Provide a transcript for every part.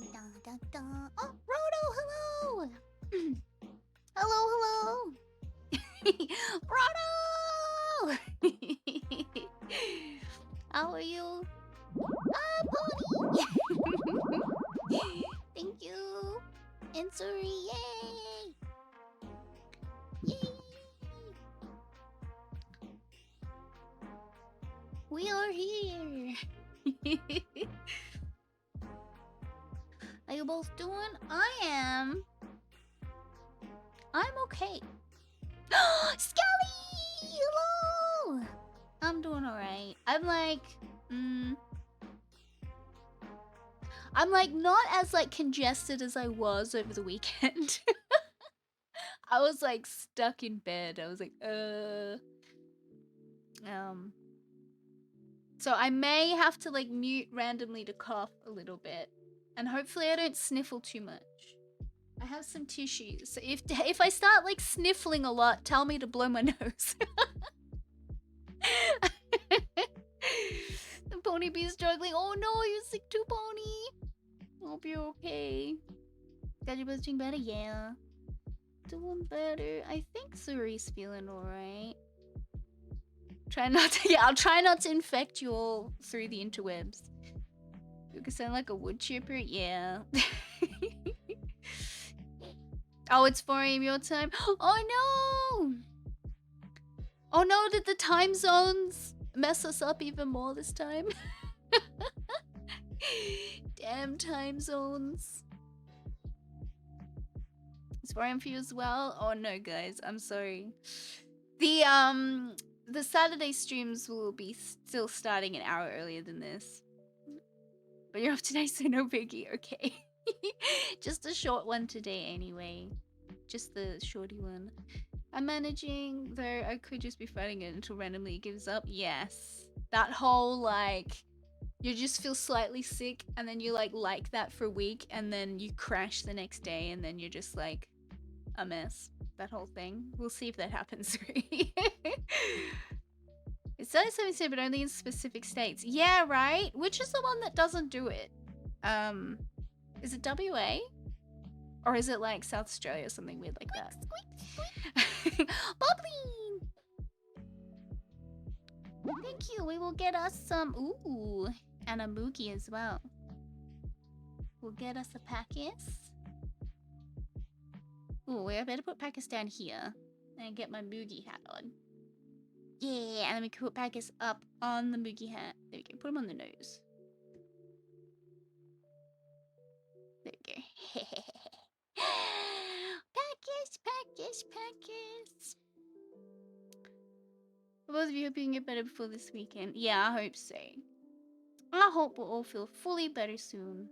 Oh, Roto, hello! Hello, hello! Roto! How are you? Ah, Pony! Thank you! And Suri, yay! Yay! We are here! Are you both doing? I'm okay. Skelly! Hello! I'm doing alright. I'm like not as like congested as I was over the weekend. I was like stuck in bed. I was like, So I may have to like mute randomly to cough a little bit. And hopefully I don't sniffle too much. I have some tissues. So if I start like sniffling a lot, tell me to blow my nose. The pony bee is struggling. Oh no, you're sick too, pony. Hope you're okay. Glad you're both doing better. Yeah. Doing better. I think Suri's feeling alright. I'll try not to infect you all through the interwebs. You could sound like a wood chipper. Yeah. Oh, it's 4 AM your time. Oh no! Oh no, did the time zones mess us up even more this time? Damn time zones. It's 4 AM for you as well? Oh no, guys, I'm sorry. The Saturday streams will be still starting an hour earlier than this. But you're off today, so no biggie. Okay. Just a short one today anyway. Just the shorty one. I'm managing, though I could just be fighting it until randomly it gives up. Yes. That whole, like, you just feel slightly sick, and then you, like that for a week, and then you crash the next day, and then you're just, like, a mess. That whole thing. We'll see if that happens. It's only 77, but only in specific states. Yeah, right? Which is the one that doesn't do it? Is it WA? Or is it like South Australia or something weird like that? Bubbly! Thank you. We will get us some. Ooh, and a Moogie as well. We'll get us a Packus. Ooh, I better put Packus down here and get my Moogie hat on. Yeah, and then we can put Packus up on the Moogie hat. There we go. Put him on the nose. There we go. Packus. Both of you hope you can get better before this weekend. Yeah, I hope so. I hope we'll all feel fully better soon.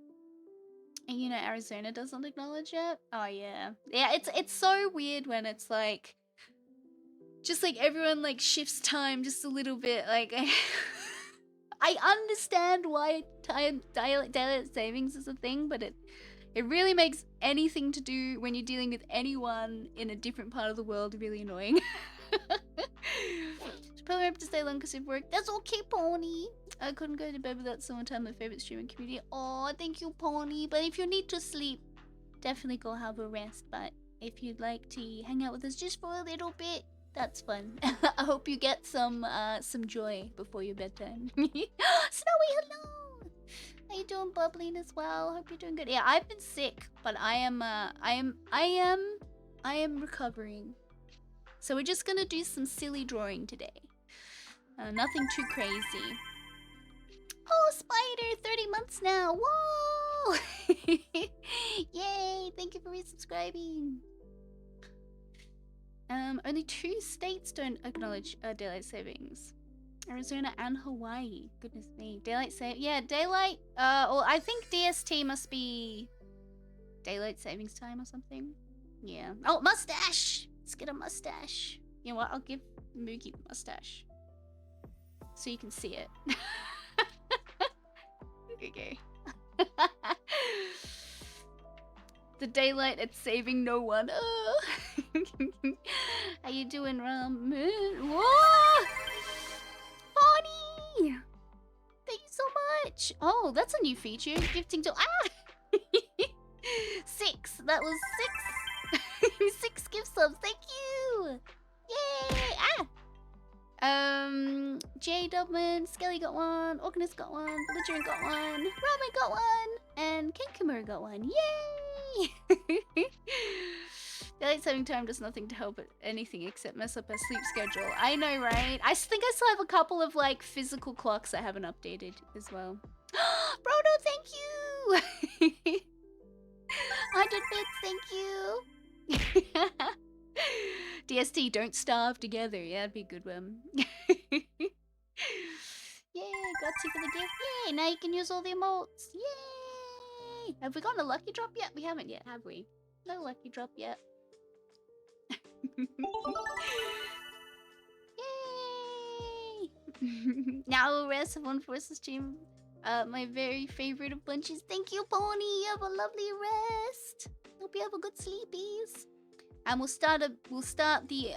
And you know, Arizona doesn't acknowledge it. Oh yeah, yeah. It's so weird when it's like, just like everyone like shifts time just a little bit. Like, I understand why daylight savings is a thing, but it really makes anything to do when you're dealing with anyone in a different part of the world really annoying. Should probably hope to stay long because of work. That's okay, Pony. I couldn't go to bed without someone telling my favorite streaming community. Oh, thank you, Pony. But if you need to sleep, definitely go have a rest. But if you'd like to hang out with us just for a little bit, that's fun. I hope you get some joy before your bedtime. Snowy, hello. How you doing, Bubbling as well? Hope you're doing good. Yeah, I've been sick, but I am recovering. So we're just gonna do some silly drawing today. Nothing too crazy. Oh, Spider, 30 months now. Whoa! Yay! Thank you for resubscribing. Only 2 states don't acknowledge daylight savings. Arizona and Hawaii. Goodness me. Daylight yeah, daylight. Well, I think DST must be daylight savings time or something. Yeah. Oh, mustache! Let's get a mustache. You know what? I'll give Moogie the mustache. So you can see it. Okay. The daylight at saving no one. Oh. How you doing, Ram? Whoa! Bonnie! Thank you so much. Oh, that's a new feature. Gifting to 6. That was 6. 6 gift subs. Thank you. Yay! J Dubman, Skelly got one, Organist got one, Belligerent got one, Ramen got one, and Kenkamura got one. Yay! Daylight saving time does nothing to help it, anything except mess up our sleep schedule. I know, right? I think I still have a couple of like physical clocks I haven't updated as well. Brodo, thank you! 100 bits, thank you! DST, don't starve together. Yeah, that'd be a good one. Yay, Gutsy for the gift. Yay, now you can use all the emotes. Yay! Have we gotten a lucky drop yet? We haven't yet, have we? No lucky drop yet. Yay! Now we'll rest. Have one for stream. My very favorite of bunches. Thank you, Pony. You have a lovely rest. Hope you have a good sleepies. And we'll start the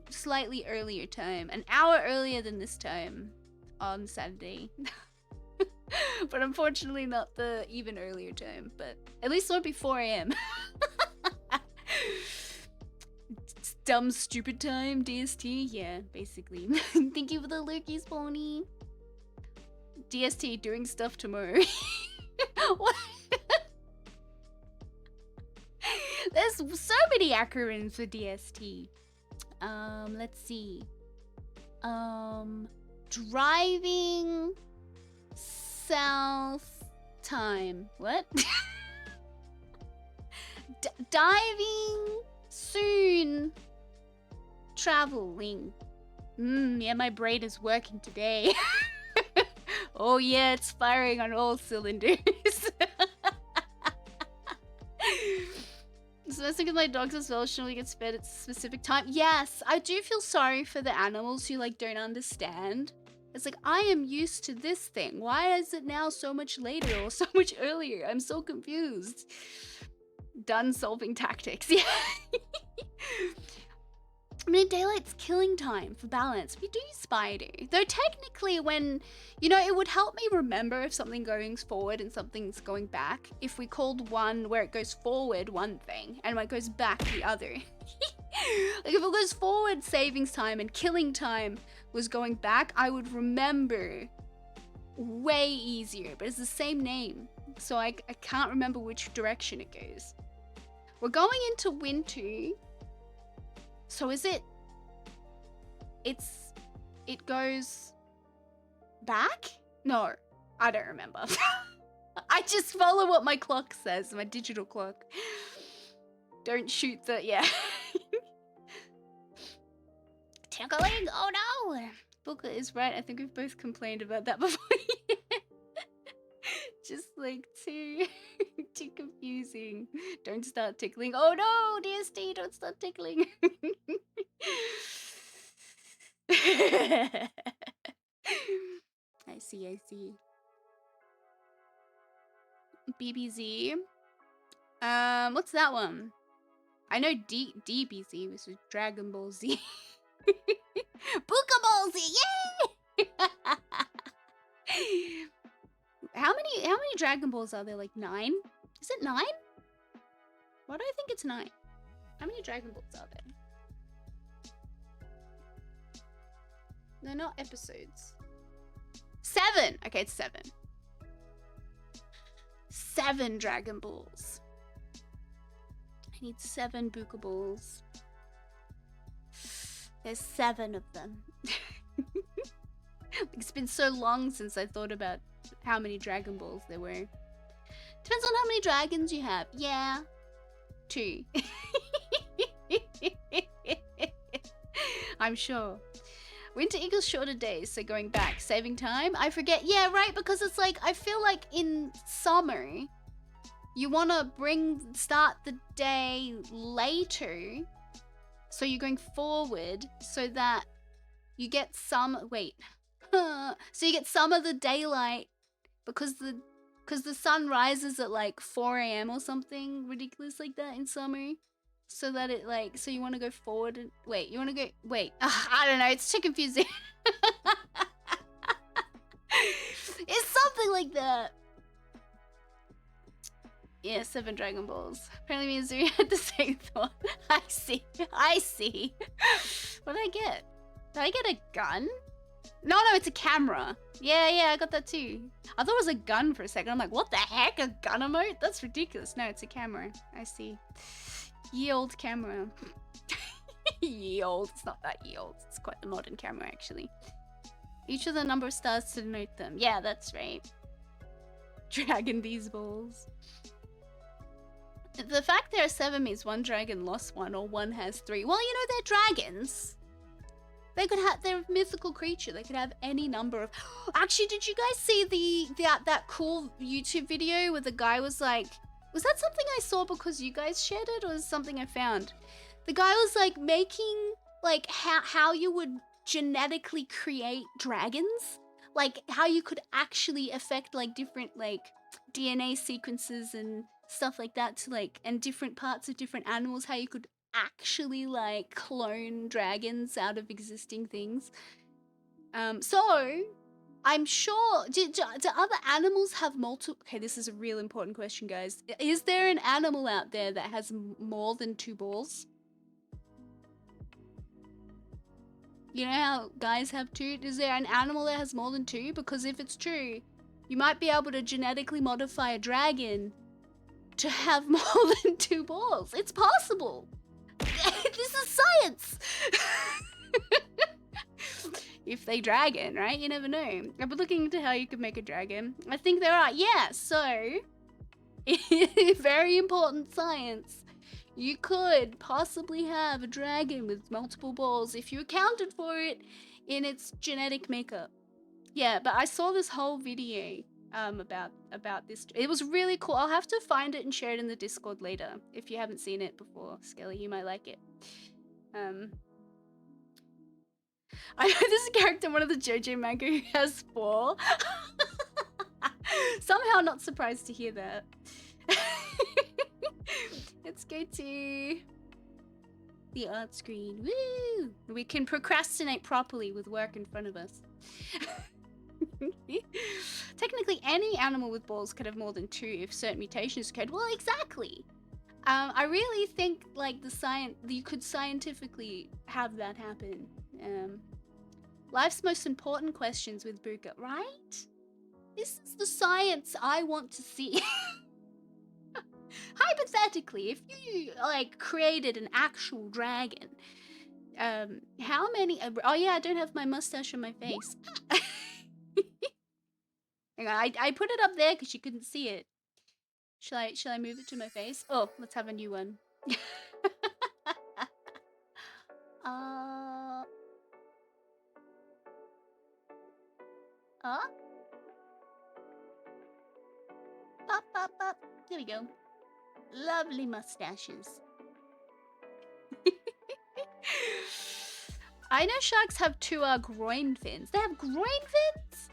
slightly earlier time, an hour earlier than this time on Saturday. But unfortunately not the even earlier time, but at least it won't be 4 AM. Dumb stupid time, DST, yeah, basically. Thank you for the lurkies, Pony. DST doing stuff tomorrow. What? There's so many acronyms for DST. Let's see. Driving south time. What? Diving soon. Traveling. Yeah, my brain is working today. Oh yeah, it's firing on all cylinders. So that's because my dogs as well should only get fed at a specific time. Yes, I do feel sorry for the animals who like don't understand. It's like, I am used to this thing. Why is it now so much later or so much earlier? I'm so confused. Done solving tactics. Yeah. I mean, daylight's killing time for balance. We do spider. Though technically when, you know, it would help me remember if something goes forward and something's going back. If we called one where it goes forward one thing and when it goes back the other. Like if it goes forward savings time and killing time was going back, I would remember way easier. But it's the same name. So I can't remember which direction it goes. We're going into winter. So is it... It goes... back? No, I don't remember. I just follow what my clock says, my digital clock. Don't shoot the... yeah. Tickling? Oh no! Buka is right, I think we've both complained about that before. Just like too confusing. Don't start tickling. Oh no, DST, don't start tickling. I see. BBZ. What's that one? I know DBZ, which is Dragon Ball Z. Buka Ball Z, yay! How many Dragon Balls are there? Like 9? Is it 9? Why do I think it's 9? How many Dragon Balls are there? They're not episodes. 7! Okay, it's 7. 7 Dragon Balls. I need 7 Buka Balls. There's 7 of them. It's been so long since I thought about how many Dragon Balls there were. Depends on how many dragons you have. Yeah. 2. I'm sure. Winter equals shorter days, so going back, saving time. I forget. Yeah, right, because it's like, I feel like in summer, you want to start the day later, so you're going forward, so that you get some, so you get some of the daylight, because the sun rises at like 4 AM or something ridiculous like that in summer. So that it like, so you want to go forward and I don't know, it's too confusing. It's something like that. Yeah, 7 Dragon Balls. Apparently means we had the same thought. I see. I see. What did I get? Did I get a gun? No, it's a camera. Yeah, I got that too. I thought it was a gun for a second. I'm like, what the heck? A gun emote? That's ridiculous. No, it's a camera. I see. Ye old camera. Ye old. It's not that ye old. It's quite a modern camera, actually. Each of the number of stars to denote them. Yeah, that's right. Dragon these balls. The fact there are 7 means one dragon lost 1 or one has 3. Well, you know, they're dragons. They could have, they're a mythical creature. They could have any number of... Actually, did you guys see that cool YouTube video where the guy was like... Was that something I saw because you guys shared it, or is it something I found? The guy was like making like how you would genetically create dragons. Like how you could actually affect like different like DNA sequences and stuff like that to like, and different parts of different animals, how you could actually like clone dragons out of existing things. So I'm sure, do other animals have multiple... Okay, this is a real important question, guys. Is there an animal out there that has more than 2 balls? You know how guys have 2? Is there an animal that has more than 2? Because if it's true, you might be able to genetically modify a dragon to have more than 2 balls. It's possible. This is science. If they dragon, right? You never know. I've been looking into how you could make a dragon. I think there are. Yeah, so very important science. You could possibly have a dragon with multiple balls if you accounted for it in its genetic makeup. Yeah, but I saw this whole video about this. It was really cool. I'll have to find it and share it in the Discord later. If you haven't seen it before, Skelly, you might like it. I know there's a character in one of the JoJo manga who has 4. Somehow not surprised to hear that. Let's go to the art screen. Woo! We can procrastinate properly with work in front of us. Technically, any animal with balls could have more than 2 if certain mutations occurred. Well, exactly. I really think like you could scientifically have that happen. Life's most important questions with Buka, right? This is the science I want to see. Hypothetically, if you like created an actual dragon, how many... Oh yeah, I don't have my mustache on my face. Hang on, I put it up there because you couldn't see it. Shall I move it to my face? Oh, let's have a new one. Pop, pop, pop. There we go. Lovely mustaches. I know sharks have 2 groin fins. They have groin fins?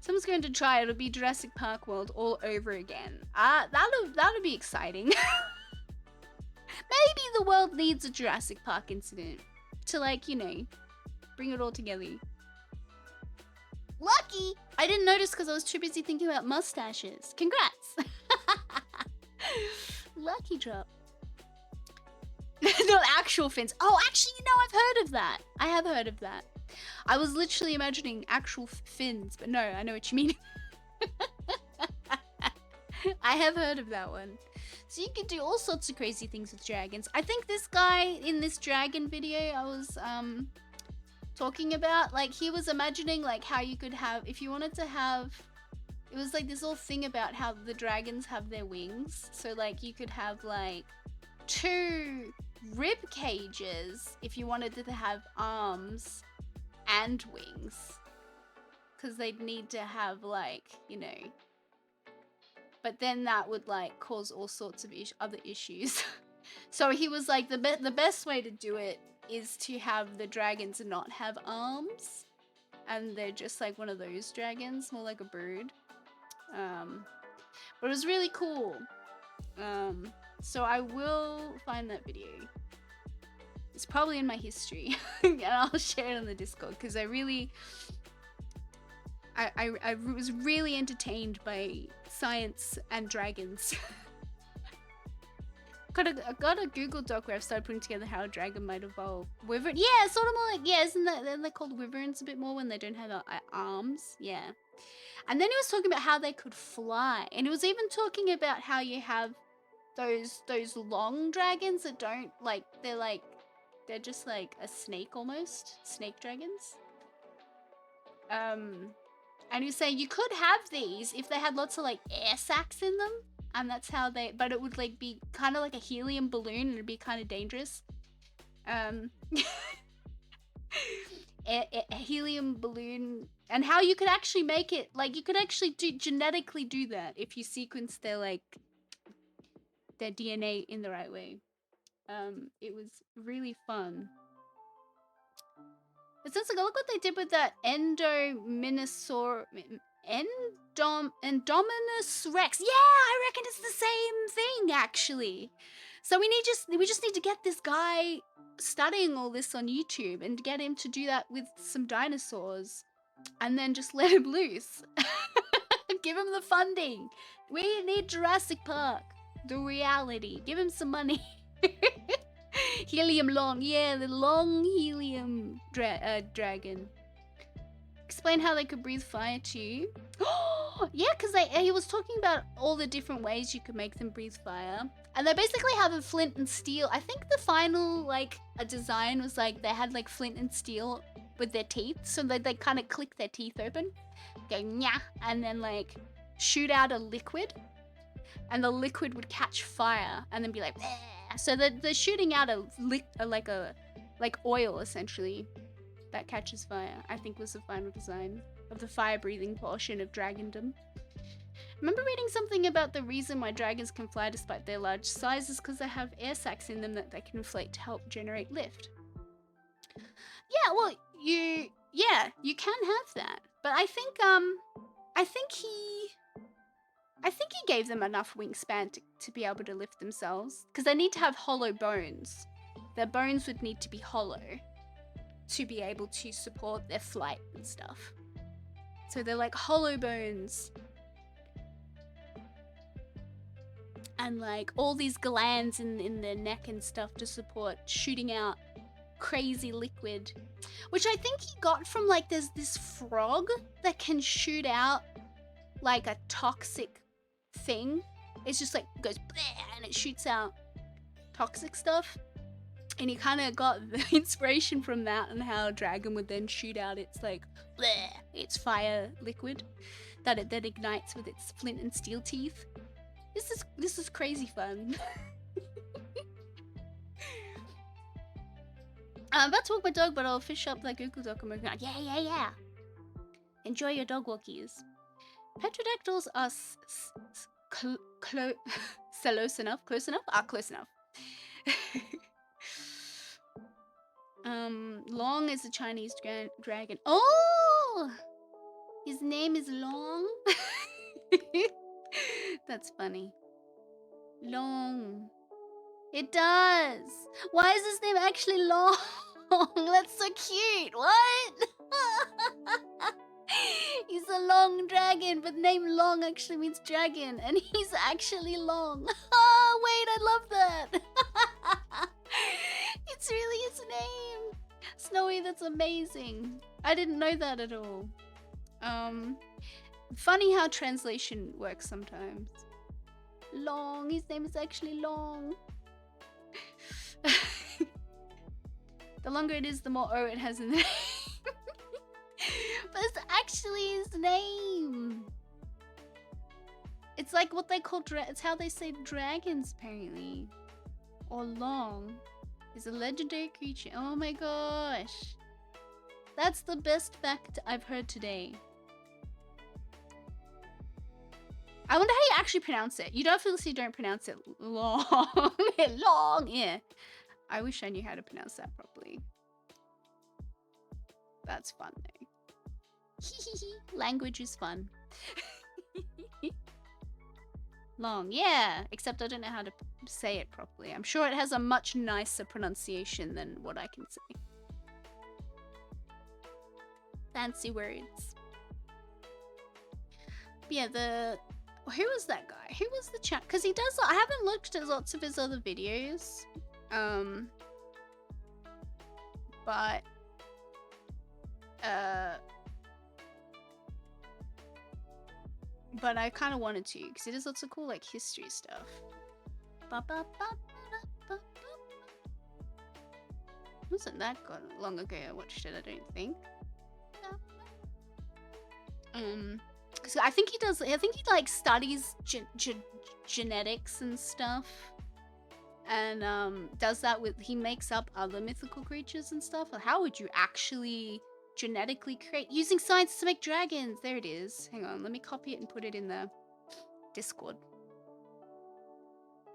Someone's going to try it. It'll be Jurassic Park World all over again. That'll be exciting. Maybe the world needs a Jurassic Park incident to, like, you know, bring it all together. Lucky! I didn't notice because I was too busy thinking about mustaches. Congrats! Lucky drop. Not actual fins. Oh, actually, you know, I've heard of that. I have heard of that. I was literally imagining actual fins, but no, I know what you mean. I have heard of that one. So you could do all sorts of crazy things with dragons. I think this guy in this dragon video I was talking about, like, he was imagining like how you could have, if you wanted to have, it was like this whole thing about how the dragons have their wings. So like you could have like 2 rib cages if you wanted to have arms and wings, because they'd need to have, like, you know, but then that would like cause all sorts of other issues. So he was like, the best way to do it is to have the dragons not have arms, and they're just like one of those dragons, more like a bird. But it was really cool. So I will find that video. It's probably in my history. And I'll share it on the Discord, because I I was really entertained by science and dragons. got a Google Doc where I've started putting together how a dragon might evolve. Wyvern, yeah, sort of more like, yeah, isn't that, they're called wyverns a bit more when they don't have arms, yeah. And then he was talking about how they could fly, and he was even talking about how you have those long dragons that don't, like, they're just like a snake almost, snake dragons. And he was saying you could have these if they had lots of like air sacs in them, and that's how they, but it would like be kind of like a helium balloon and it'd be kind of dangerous. A helium balloon, and how you could actually make it, like you could actually genetically do that if you sequence their like their DNA in the right way. It was really fun. It sounds like, look what they did with that Endominus Rex. Yeah, I reckon it's the same thing actually. So we just need to get this guy studying all this on YouTube and get him to do that with some dinosaurs, and then just let him loose. Give him the funding. We need Jurassic Park, the reality. Give him some money. Helium long, yeah, the long helium dragon. Explain how they could breathe fire too. Yeah, because he was talking about all the different ways you could make them breathe fire. And they basically have a flint and steel. I think the final, like, a design was like they had like flint and steel with their teeth. So they kind of click their teeth open, go nyah, and then like shoot out a liquid. And the liquid would catch fire and then be like, bleh. So they're shooting out like oil essentially that catches fire. I think was the final design of the fire-breathing portion of dragondom. Remember reading something about the reason why dragons can fly despite their large size is because they have air sacs in them that they can inflate to help generate lift. Yeah, well, you can have that, but I think he gave them enough wingspan to be able to lift themselves, because they need to have hollow bones. Their bones would need to be hollow to be able to support their flight and stuff. So they're like hollow bones. And like all these glands in their neck and stuff to support shooting out crazy liquid. Which I think he got from like, there's this frog that can shoot out like a toxic thing. It's just like goes bleh, and it shoots out toxic stuff, and he kind of got the inspiration from that, and how a dragon would then shoot out its like bleh, its fire liquid that it then ignites with its flint and steel teeth. This is crazy fun. I'm about to walk my dog, but I'll fish up that Google Doc and we're like, yeah. Enjoy your dog walkies. Petrodactyls are close enough. Close enough. Long is a Chinese dragon. Oh, his name is Long. That's funny. Long. It does. Why is his name actually Long? That's so cute. What? He's a long dragon, but name Long actually means dragon, and he's actually long. Oh, wait, I love that. It's really his name. Snowy, that's amazing. I didn't know that at all. Funny how translation works sometimes. Long, his name is actually Long. The longer it is, the more O it has in the name. But it's actually his name. It's like what they call it's how they say dragons, apparently. Or Long is a legendary creature. Oh my gosh. That's the best fact I've heard today. I wonder how you actually pronounce it. You definitely don't pronounce it long. Long, yeah. I wish I knew how to pronounce that properly. That's fun though. Language is fun. Long, yeah. Except I don't know how to say it properly. I'm sure it has a much nicer pronunciation than what I can say. Fancy words. Yeah, who was that guy? Who was the chat? Because he does. I haven't looked at lots of his other videos. But I kind of wanted to because he does lots of cool like history stuff. Wasn't that long ago I watched it, I don't think. So I think he does. I think he like studies genetics and stuff, and does that with. He makes up other mythical creatures and stuff. How would you actually genetically create using science to make dragons? There it is. Hang on, let me copy it and put it in the Discord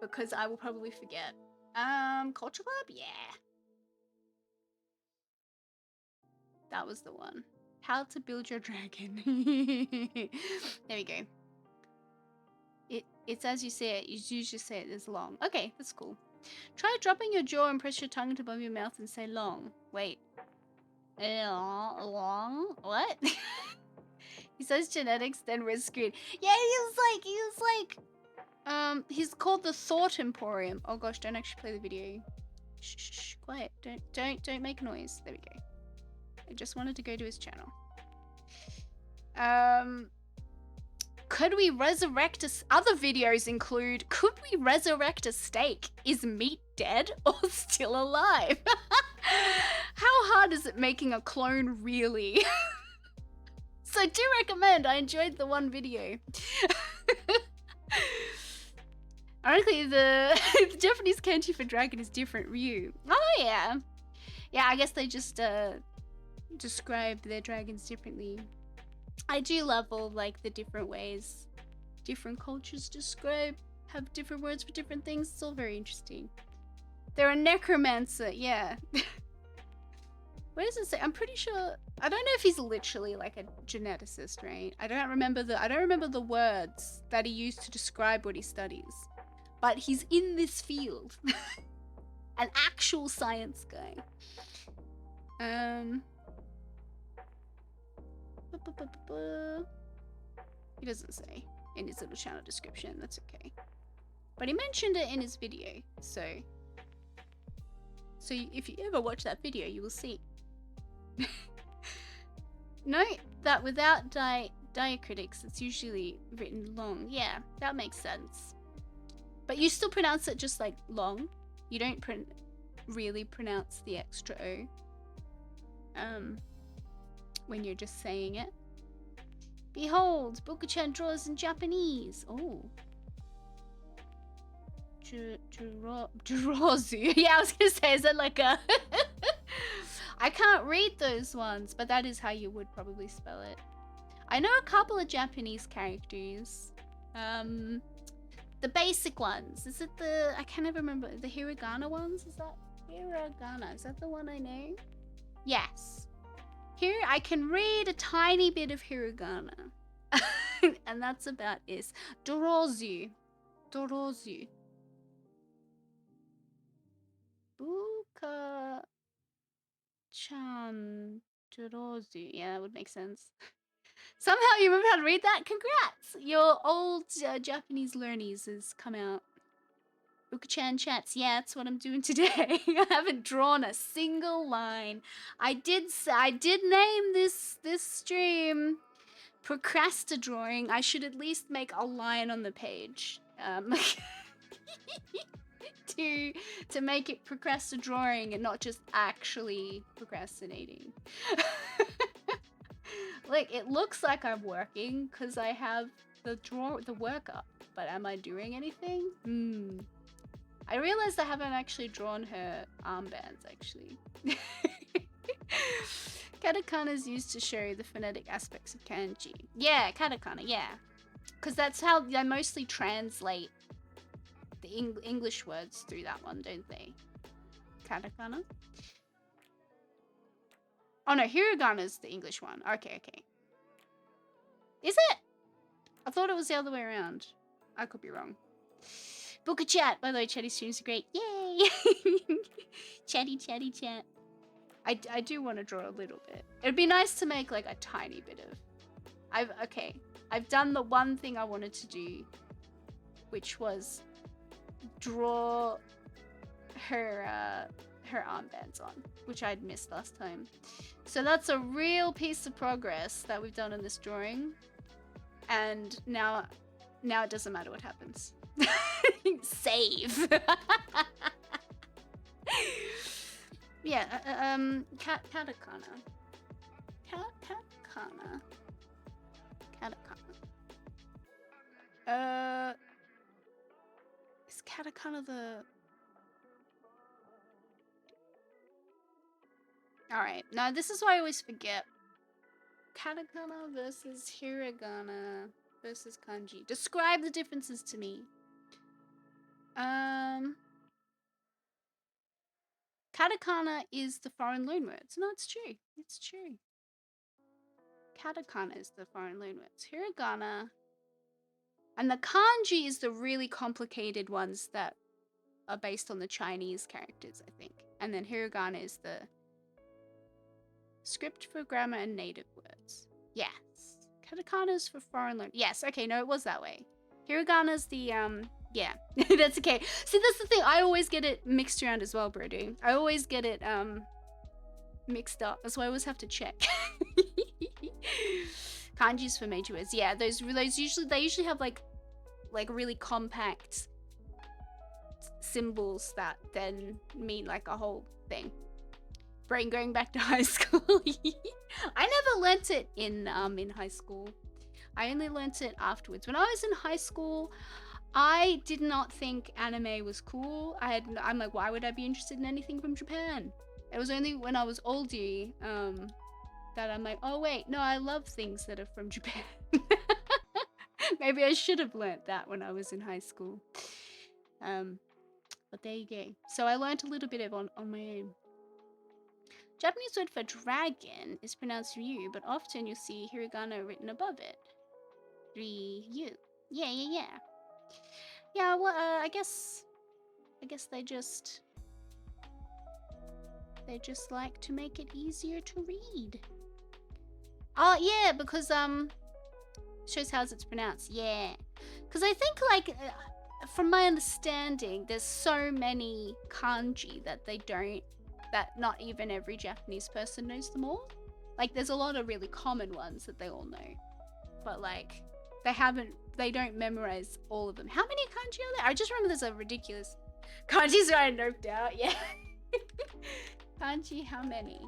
because I will probably forget. Culture Club, yeah, that was the one. How to build your dragon. There we go. It's as you say it. You just say it as long. Okay, that's cool. Try dropping your jaw and press your tongue above your mouth and say long. Wait. Long? What? He says genetics, then red screen. Yeah, he was like, he's called the Thought Emporium. Oh gosh, don't actually play the video. Shh, quiet. Don't make noise. There we go. I just wanted to go to his channel. Could we resurrect us? Other videos include, could we resurrect a steak? Is meat dead or still alive? How hard is it making a clone really? So do recommend. I enjoyed the one video. Ironically, the Japanese kanji for dragon is different. Ryu. Oh yeah. Yeah, I guess they just describe their dragons differently. I do love all like the different ways different cultures have different words for different things. It's all very interesting. They're a necromancer, yeah. Where does it say? I'm pretty sure. I don't know if he's literally like a geneticist, right? I don't remember the words that he used to describe what he studies. But he's in this field. An actual science guy. He doesn't say in his little channel description. That's okay. But he mentioned it in his video. So if you ever watch that video, you will see. Note that without diacritics, it's usually written long. Yeah, that makes sense. But you still pronounce it just like long. You don't really pronounce the extra O. When you're just saying it. Behold, Buka Chan draws in Japanese. Oh. Jirazu. Yeah, I was gonna say, is that like a... I can't read those ones, but that is how you would probably spell it. I know a couple of Japanese characters. The basic ones. Is it the... I can't even remember. The hiragana ones? Is that... Hiragana. Is that the one I know? Yes. Here, I can read a tiny bit of hiragana. And that's about it. Dorozu. Dorozu. Buka Chan Dorozu. Yeah, that would make sense. Somehow you remember how to read that? Congrats! Your old Japanese learnies has come out. Buka Chan chats. Yeah, that's what I'm doing today. I haven't drawn a single line. I did name this stream Procrasti-drawing. I should at least make a line on the page. To make it Procrasti-drawing and not just actually procrastinating. Like, it looks like I'm working because I have the work up, but am I doing anything? I realized I haven't actually drawn her armbands, actually. Katakana is used to show the phonetic aspects of kanji. Yeah, katakana, yeah. Because that's how they mostly translate the English words through that one, don't they? Katakana? Oh no, hiragana is the English one. Okay. Is it? I thought it was the other way around. I could be wrong. Buka chat. By the way, chatty streams are great. Yay! Chatty chat. I do want to draw a little bit. It'd be nice to make like a tiny bit of... Okay. I've done the one thing I wanted to do, which was draw her armbands on, which I'd missed last time. So that's a real piece of progress that we've done in this drawing. And now it doesn't matter what happens. Save. Yeah, katakana. Is katakana the... Alright, now this is why I always forget. Katakana versus hiragana versus kanji. Describe the differences to me. Katakana is the foreign loanwords. No, it's true. It's true. Katakana is the foreign loanwords. Hiragana and the kanji is the really complicated ones that are based on the Chinese characters, I think. And then hiragana is the script for grammar and native words. Yes. Katakana is for foreign learn. Yes, okay, no, it was that way. Hiragana's the, yeah, that's okay. See, that's the thing. I always get it mixed around as well, Brodo. I always get it, mixed up. That's why I always have to check. Kanji's for major words. Yeah, those usually have like really compact symbols that then mean like a whole thing. Brain going back to high school. I never learnt it in high school. I only learnt it afterwards. When I was in high school, I did not think anime was cool. I'm like, why would I be interested in anything from Japan? It was only when I was older that I'm like, oh wait, no, I love things that are from Japan. Maybe I should have learnt that when I was in high school. But there you go. So I learnt a little bit of on my own. Japanese word for dragon is pronounced Ryu, but often you'll see hiragana written above it. Ryu. Yeah. Yeah, well, I guess they just like to make it easier to read. Oh, yeah, because shows how it's pronounced. Yeah. Because I think like from my understanding, there's so many kanji that not even every Japanese person knows them all. Like there's a lot of really common ones that they all know, but like they don't memorize all of them. How many kanji are there? I just remember there's a ridiculous kanji's that I noped out. Yeah. Kanji, how many?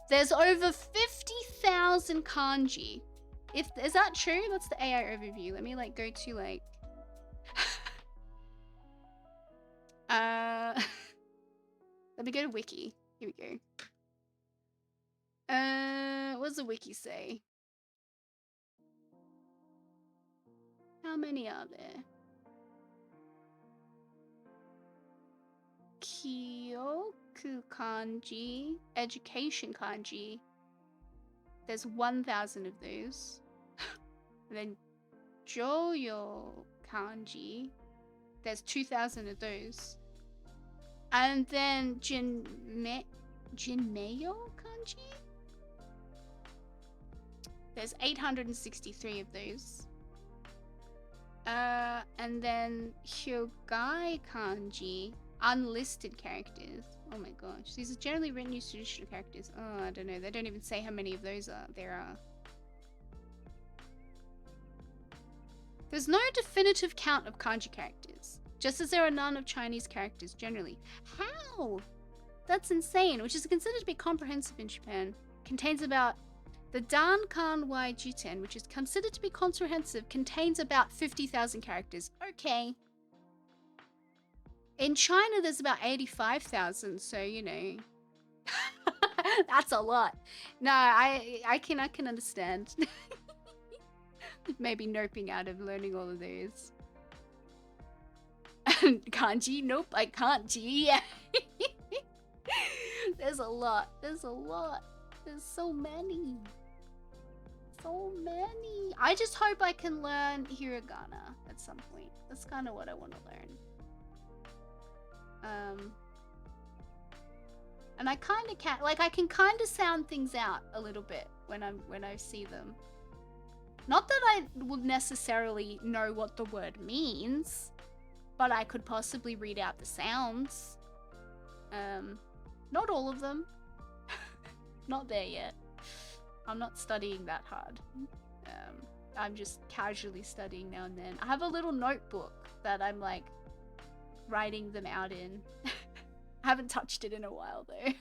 There's over 50,000 kanji. Is that true? That's the AI overview. Let me like go to like let me go to wiki. Here we go. What does the wiki say? How many are there? Kyoku kanji, education kanji. There's 1,000 of those. And then Joyo kanji. There's 2,000 of those. And then Jinmeyo kanji? There's 863 of those. And then Hyogai kanji, unlisted characters. Oh my gosh. These are generally written use traditional characters. Oh, I don't know. They don't even say how many of those there are. There's no definitive count of kanji characters, just as there are none of Chinese characters generally. How? That's insane, which is considered to be comprehensive in Japan. Contains about... The Dankan Y Jiten, which is considered to be comprehensive, contains about 50,000 characters. Okay. In China, there's about 85,000, so, you know. That's a lot. No, I can understand. Maybe noping out of learning all of those. Kanji? Nope, I can't. Yeah. There's a lot. There's so many. I just hope I can learn hiragana at some point. That's kind of what I want to learn. And I kind of I can kind of sound things out a little bit when I see them. Not that I would necessarily know what the word means, but I could possibly read out the sounds. Not all of them. Not there yet. I'm not studying that hard. I'm just casually studying now and then. I have a little notebook that I'm like writing them out in. I haven't touched it in a while though.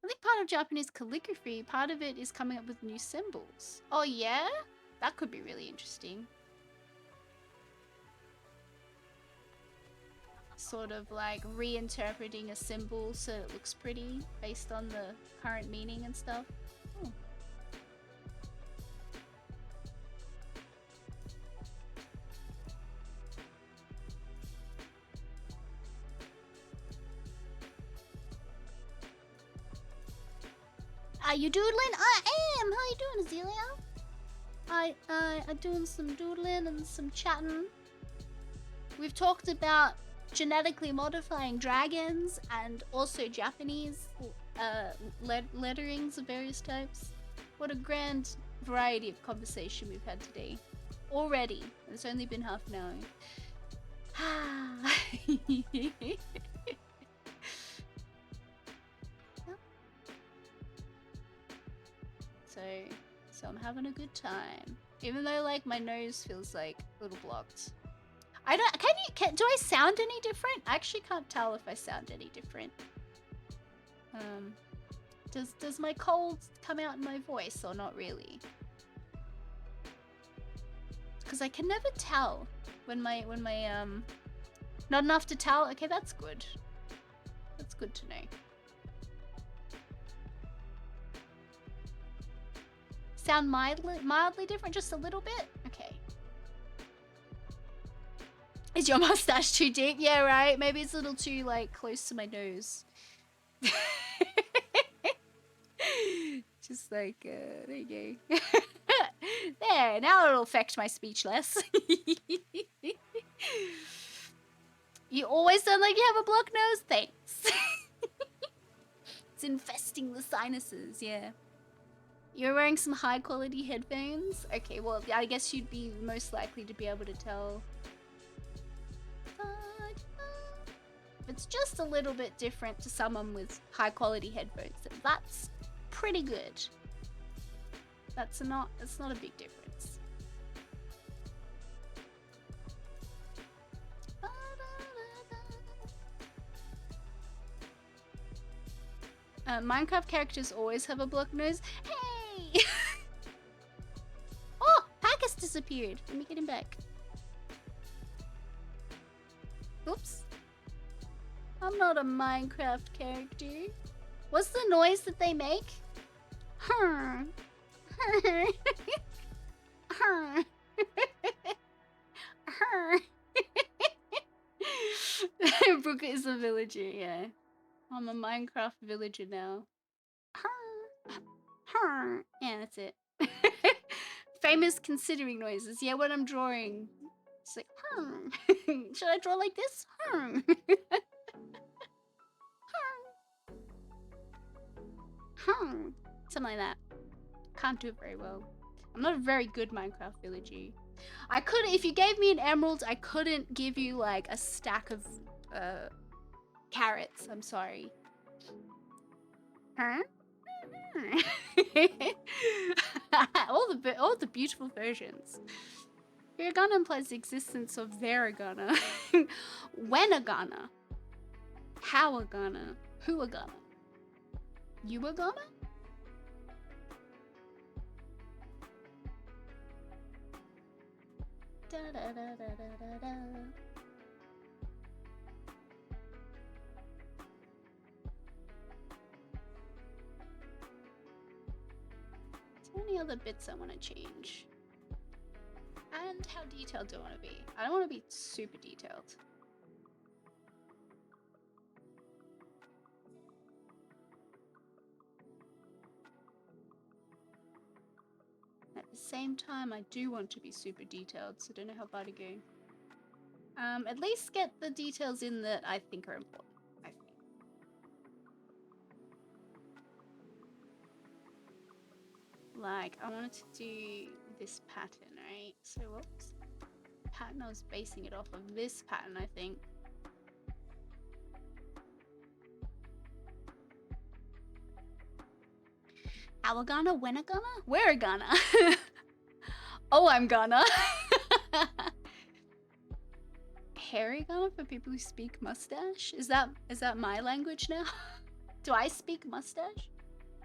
I think part of Japanese calligraphy, part of it is coming up with new symbols. Oh yeah? That could be really interesting. Sort of like reinterpreting a symbol so it looks pretty based on the current meaning and stuff. Oh. Are you doodling? I am! How you doing, Azealia? I'm doing some doodling and some chatting. We've talked about genetically modifying dragons and also Japanese letterings of various types. What a grand variety of conversation we've had today. Already. It's only been half an hour. So I'm having a good time. Even though like my nose feels like a little blocked. I don't. Do I sound any different? I actually can't tell if I sound any different. Does my cold come out in my voice or not really? Because I can never tell when my not enough to tell. Okay, that's good. That's good to know. Sound mildly different, just a little bit. Okay. Is your mustache too deep? Yeah, right. Maybe it's a little too like close to my nose. Just like there you go. There. Now it'll affect my speech less. You always sound like you have a blocked nose. Thanks. It's infesting the sinuses. Yeah. You're wearing some high quality headphones? Okay, well, I guess you'd be most likely to be able to tell. If it's just a little bit different to someone with high quality headphones, then that's pretty good. That's not a big difference. Minecraft characters always have a blocked nose. Hey! Oh, Pack has disappeared. Let me get him back. Oops. I'm not a Minecraft character. What's the noise that they make? Buka is a villager, yeah. I'm a Minecraft villager now. Yeah, that's it. Famous considering noises. Yeah, when I'm drawing. It's like, should I draw like this? Something like that. Can't do it very well. I'm not a very good Minecraft villager. I could, if you gave me an emerald, I couldn't give you like a stack of carrots. I'm sorry. Huh? all the beautiful versions. Hiragana implies the existence of Veragana. Wenagana. Howagana. Whoagana. Youagana? Da da da da da da. Is there any other bits I want to change? And how detailed do I want to be? I don't want to be super detailed. At the same time, I do want to be super detailed, so I don't know how far to go. At least get the details in that I think are important. like, I wanted to do this pattern, right? So whoops. Pattern I was basing it off of this pattern, I think. Our gonna, when a gonna? Where a gonna? Oh, I'm gonna. Hairy gonna for people who speak mustache? Is that my language now? Do I speak mustache?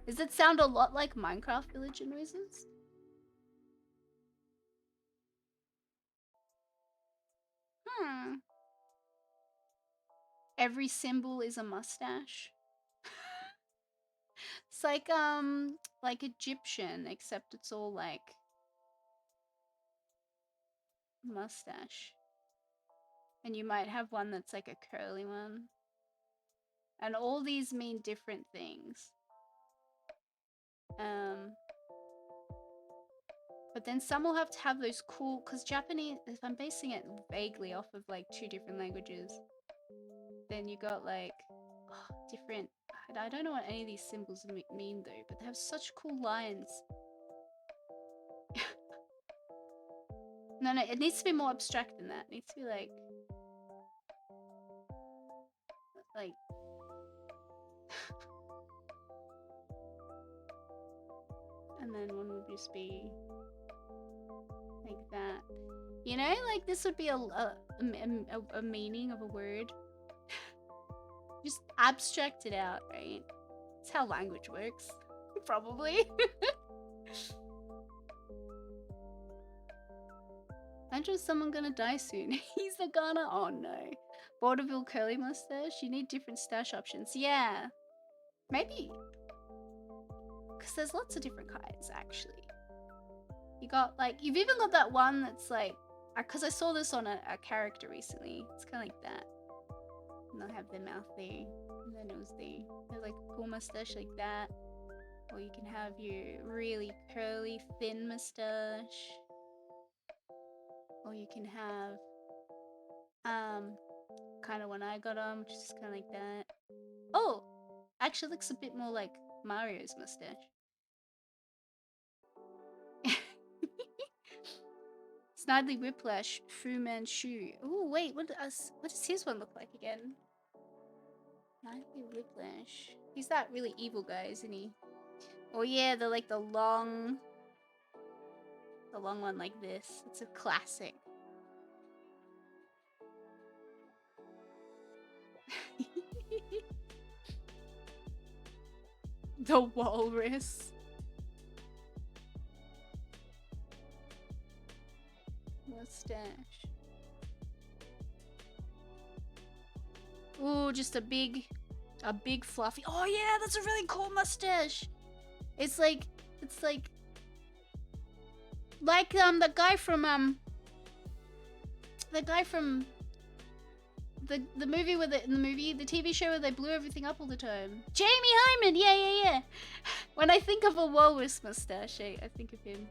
Does it sound a lot like Minecraft villager noises? Every symbol is a mustache. It's like Egyptian, except it's all like mustache. And you might have one that's like a curly one. And all these mean different things. But then some will have to have those cool, because Japanese, if I'm basing it vaguely off of like 2 different languages, then you got like different, I don't know what any of these symbols mean though, but they have such cool lines. No, it needs to be more abstract than that. It needs to be like and then one would just be like that. You know, like this would be a meaning of a word. Just abstract it out, right? That's how language works. Probably. Imagine someone gonna die soon. He's a Ghana. Oh no. Vaudeville curly mustache. You need different stash options. Yeah. Maybe. Because there's lots of different kinds, actually. You got, like, you've even got that one that's like, because I saw this on a character recently. It's kind of like that. And they'll have their mouth there, and their nose there. There's like a cool mustache like that. Or you can have your really curly, thin mustache. Or you can have, kind of when I got them, which is kind of like that. Oh, actually looks a bit more like Mario's mustache. Snidely Whiplash, Fu Manchu. Oh wait, what does his one look like again? Snidely Whiplash. He's that really evil guy, isn't he? Oh yeah, the long one like this. It's a classic. The walrus. Mustache. Ooh, just a big fluffy. Oh yeah, that's a really cool mustache. It's like the guy from the movie where the TV show where they blew everything up all the time. Jamie Hyman, yeah. When I think of a walrus mustache, I think of him.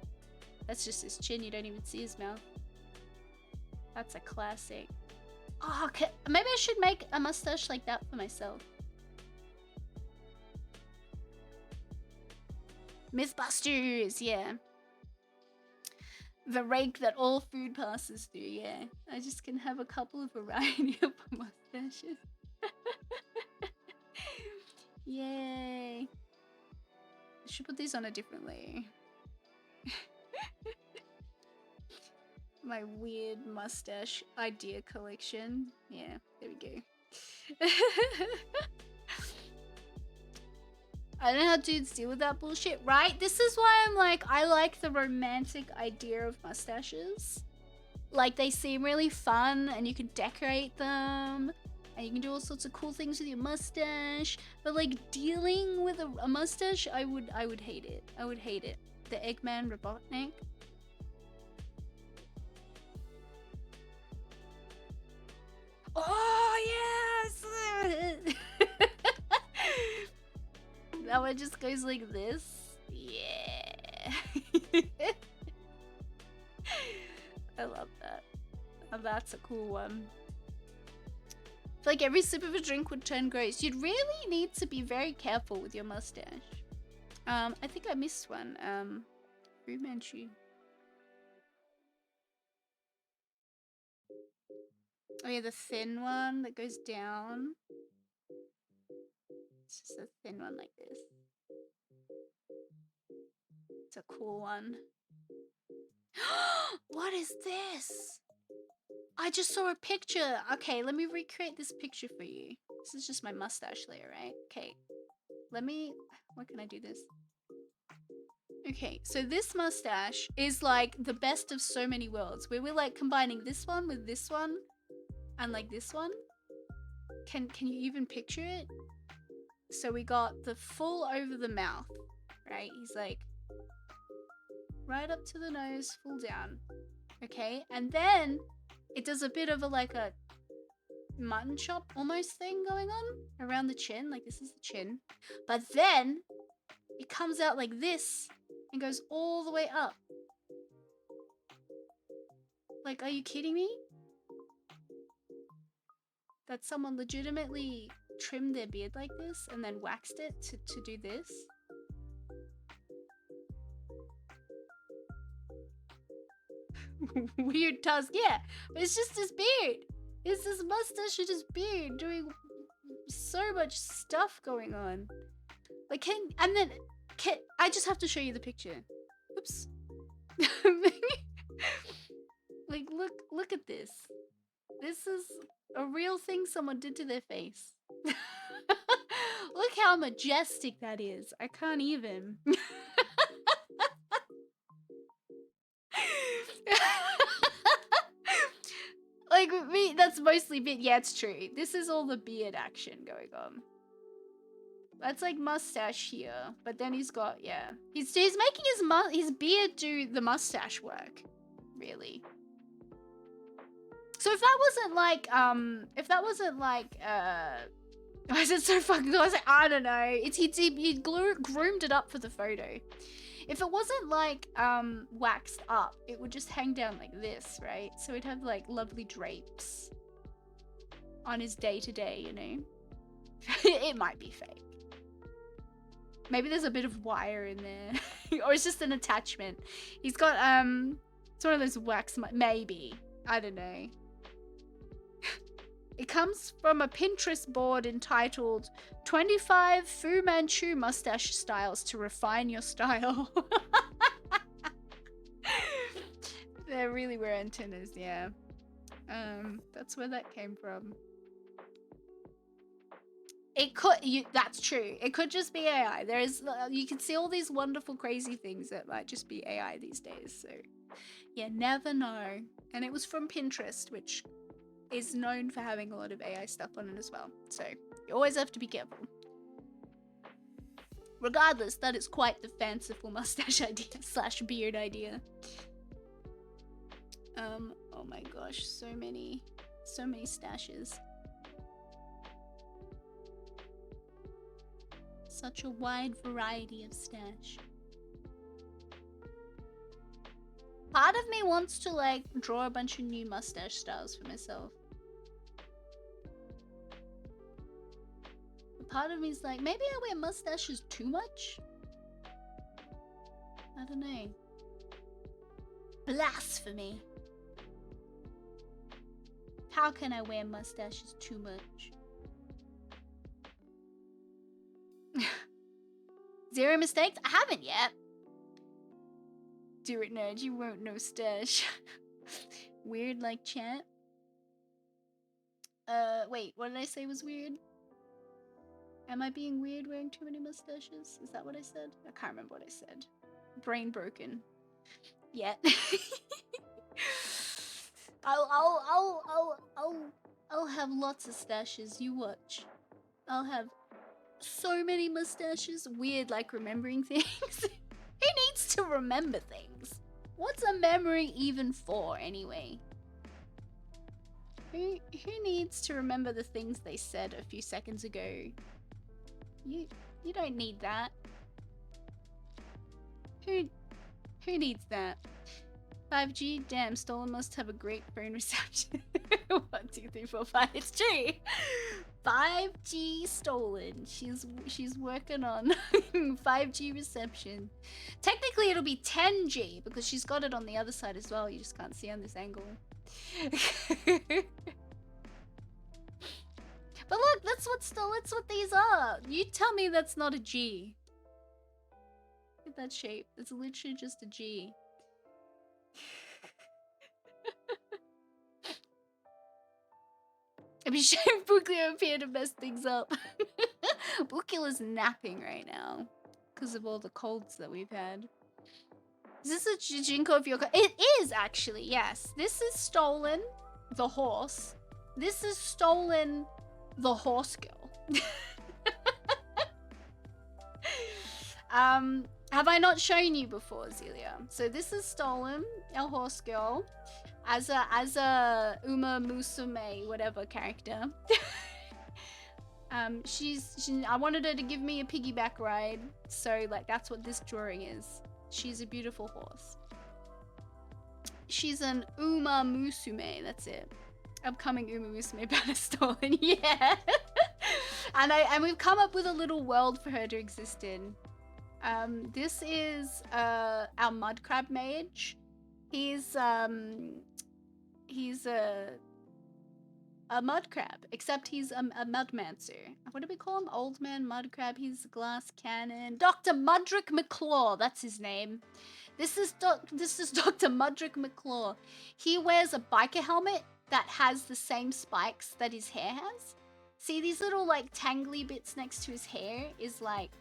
That's just his chin. You don't even see his mouth. That's a classic. Oh, okay. Maybe I should make a mustache like that for myself. Mythbusters, yeah. The rake that all food passes through, yeah. I just can have a couple of variety of mustaches. Yay. I should put these on a different layer. My weird mustache idea collection. Yeah, there we go. I don't know how dudes deal with that bullshit, right? This is why I'm like, I like the romantic idea of mustaches. Like, they seem really fun, and you can decorate them, and you can do all sorts of cool things with your mustache. But like, dealing with a mustache, I would hate it. I would hate it. The Eggman Robotnik. Oh yes! That one just goes like this. Yeah. I love that. Oh, that's a cool one. I feel like every sip of a drink would turn gross. You'd really need to be very careful with your mustache. I think I missed one. Fu Manchu. Oh yeah, the thin one that goes down. It's just a thin one like this. It's a cool one. What is this? I just saw a picture. Okay, let me recreate this picture for you. This is just my mustache layer, right? Okay, let me... Where can I do this? Okay, so this mustache is like the best of so many worlds, where we're like combining this one with this one and like this one. Can you even picture it? So we got the full over the mouth, right? He's like right up to the nose, full down. Okay, and then it does a bit of a like a mutton chop almost thing going on around the chin, like this is the chin. But then it comes out like this and goes all the way up. Like, are you kidding me? That someone legitimately trimmed their beard like this and then waxed it to do this? Weird tusk, yeah, but it's just his beard. It's his mustache and his beard doing so much stuff going on. Like, I just have to show you the picture. Oops. Like, look at this. This is a real thing someone did to their face. Look how majestic that is. I can't even. Like, me, that's mostly beard. Yeah, it's true. This is all the beard action going on. That's like mustache here, but then he's got, yeah. He's making his beard do the mustache work, really. So if that wasn't like, why is it so fucking, I don't know. He groomed it up for the photo. If it wasn't like, waxed up, it would just hang down like this, right? So it'd have like lovely drapes on his day-to-day, you know? It might be fake. Maybe there's a bit of wire in there. Or it's just an attachment. He's got, it's one of those wax, maybe. I don't know. It comes from a Pinterest board entitled 25 Fu Manchu Mustache Styles to Refine Your Style. They really were antennas, yeah. That's where that came from. It could, that's true. It could just be AI. There's, you can see all these wonderful, crazy things that might just be AI these days. So, you never know. And it was from Pinterest, which is known for having a lot of AI stuff on it as well. So, you always have to be careful. Regardless, that is quite the fanciful mustache idea / beard idea. Oh my gosh, so many stashes. Such a wide variety of stash. Part of me wants to like draw a bunch of new mustache styles for myself. But part of me is like, maybe I wear mustaches too much? I don't know. Blasphemy. How can I wear mustaches too much? 0 mistakes? I haven't yet. Do it, nerd. You won't know stash. Weird like chat. Wait. What did I say was weird? Am I being weird wearing too many mustaches? Is that what I said? I can't remember what I said. Brain broken. Yet. I'll have lots of stashes. You watch. I'll have so many mustaches. Weird like remembering things. Who needs to remember things? What's a memory even for anyway? Who needs to remember the things they said a few seconds ago? You don't need that. Who needs that? 5G? Damn, Stolen must have a great phone reception. 1, 2, 3, 4, 5. It's true. 5G Stolen. She's working on 5G reception. Technically, it'll be 10G because she's got it on the other side as well. You just can't see on this angle. But look, that's what these are. You tell me that's not a G. Look at that shape. It's literally just a G. I'd be sure Bukla appeared to mess things up. Bukula's napping right now because of all the colds that we've had. Is this a Jinko of your? It is actually, yes. This is Stolen, the horse. This is Stolen, the horse girl. Have I not shown you before, Zelia? So this is Stolen, our horse girl, as a Uma Musume whatever character. I wanted her to give me a piggyback ride, so like that's what this drawing is. She's a beautiful horse. She's an Uma Musume, that's it. Upcoming Uma Musume banner Stolen, yeah. and we've come up with a little world for her to exist in. This is our mud crab mage. He's a mud crab, except he's a mudmancer. What do we call him? Old man mud crab. He's a glass cannon. Dr. Mudrick McClaw, that's his name. This is Dr. Mudrick McClaw. He wears a biker helmet that has the same spikes that his hair has. See these little like tangly bits next to his hair is like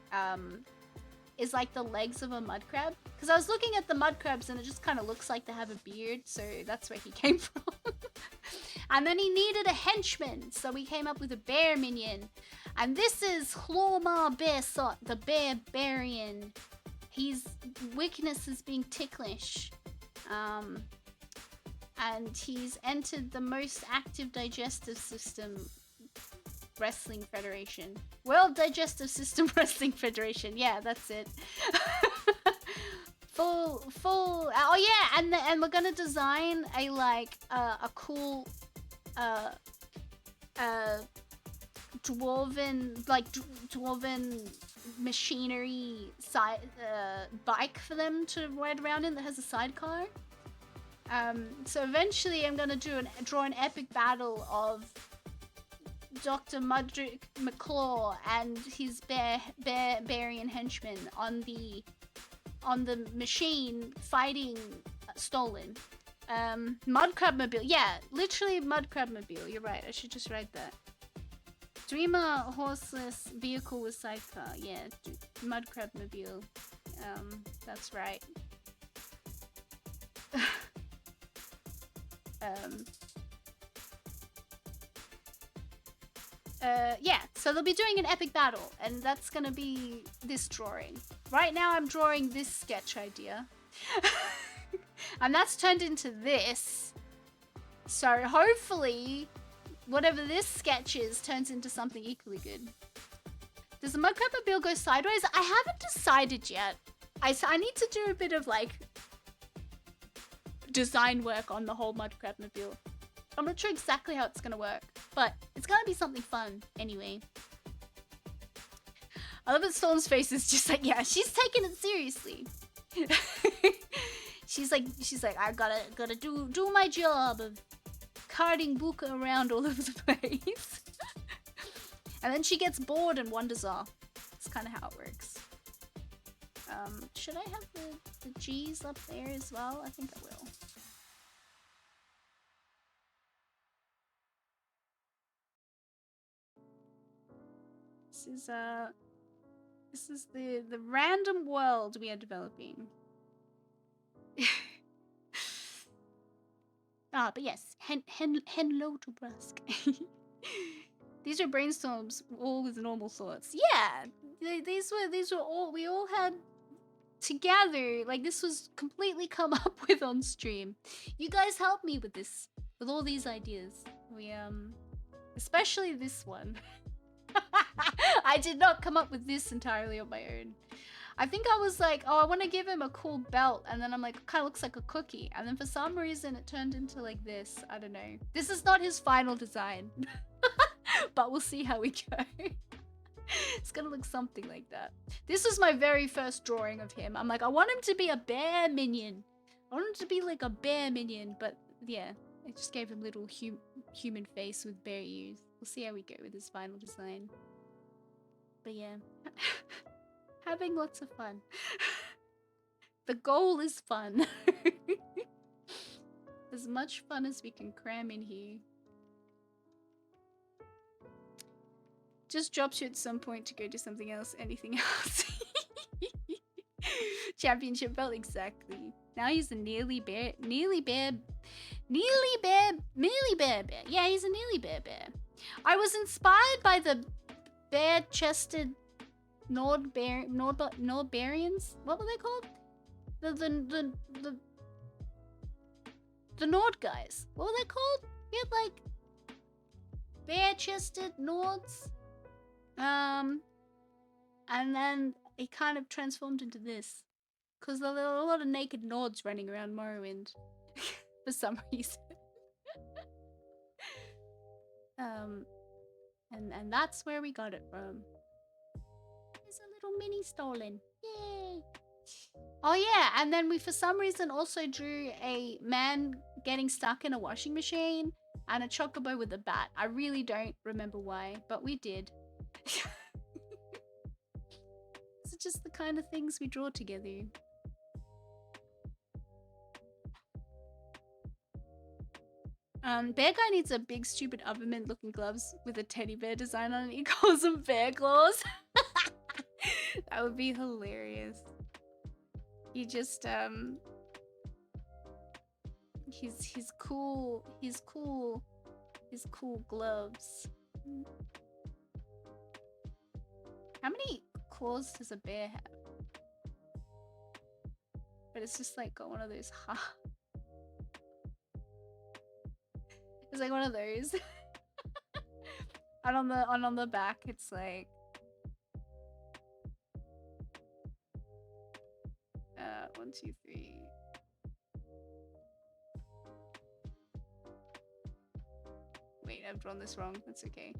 the legs of a mud crab. Because I was looking at the mud crabs and it just kind of looks like they have a beard, so that's where he came from. And then he needed a henchman, so we came up with a bear minion. And this is Hlormar Bearsot, the barbarian. His weakness is being ticklish. And he's entered the most active digestive system Wrestling Federation. World Digestive System Wrestling Federation. Yeah, that's it. full. Oh yeah, and we're gonna design a like a cool dwarven machinery bike for them to ride around in that has a sidecar. So eventually I'm gonna draw an epic battle of Dr. Mudrick McClaw and his barbarian henchman on the machine fighting Stolen. Mud Crabmobile. Yeah, literally Mud Crabmobile. You're right. I should just write that. Dreamer horseless vehicle with sidecar. Yeah, Mud Crabmobile. That's right. Yeah, so they'll be doing an epic battle, and that's gonna be this drawing. Right now I'm drawing this sketch idea. And that's turned into this. So hopefully, whatever this sketch is turns into something equally good. Does the Mud Crabmobile go sideways? I haven't decided yet. I need to do a bit of like design work on the whole Mud Crabmobile. I'm not sure exactly how it's gonna work, but it's gonna be something fun anyway. I love that Stolen's face is just like, yeah, she's taking it seriously. she's like, I gotta do my job of carting Buka around all over the place. And then she gets bored and wanders off. That's kind of how it works. Should I have the G's up there as well? I think I will. This is the random world we are developing. But yes, hello to Brusk. These are brainstorms, all with normal thoughts. Yeah, these were all we all had together. Like this was completely come up with on stream. You guys helped me with this, with all these ideas. We especially this one. I did not come up with this entirely on my own. I think I was like, oh, I want to give him a cool belt. And then I'm like, it kind of looks like a cookie. And then for some reason, it turned into like this. I don't know. This is not his final design. But we'll see how we go. It's gonna look something like that. This was my very first drawing of him. I'm like, I want him to be a bear minion. I want him to be like a bear minion. But yeah, I just gave him little human face with bear ears. We'll see how we go with his final design. But yeah. Having lots of fun. The goal is fun. As much fun as we can cram in here. Just drops you at some point to go do something else. Anything else? Championship belt, exactly. Now he's a nearly bear. Yeah, he's a nearly bear. I was inspired by the bare-chested Nordbarians? What were they called? The Nord guys. What were they called? We had like bare-chested Nords. And then it kind of transformed into this. Because there were a lot of naked Nords running around Morrowind. For some reason. And that's where we got it from. There's a little mini stolen. Yay! Oh yeah, and then we for some reason also drew a man getting stuck in a washing machine and a chocobo with a bat. I really don't remember why, but we did. It's just the kind of things we draw together. Bear guy needs a big stupid ovenman looking gloves with a teddy bear design on it. He calls them bear claws. That would be hilarious. He just his cool gloves. How many claws does a bear have? But it's just like got one of those It's like one of those. And on the back it's like 1, 2, 3. Wait, I've drawn this wrong. That's okay.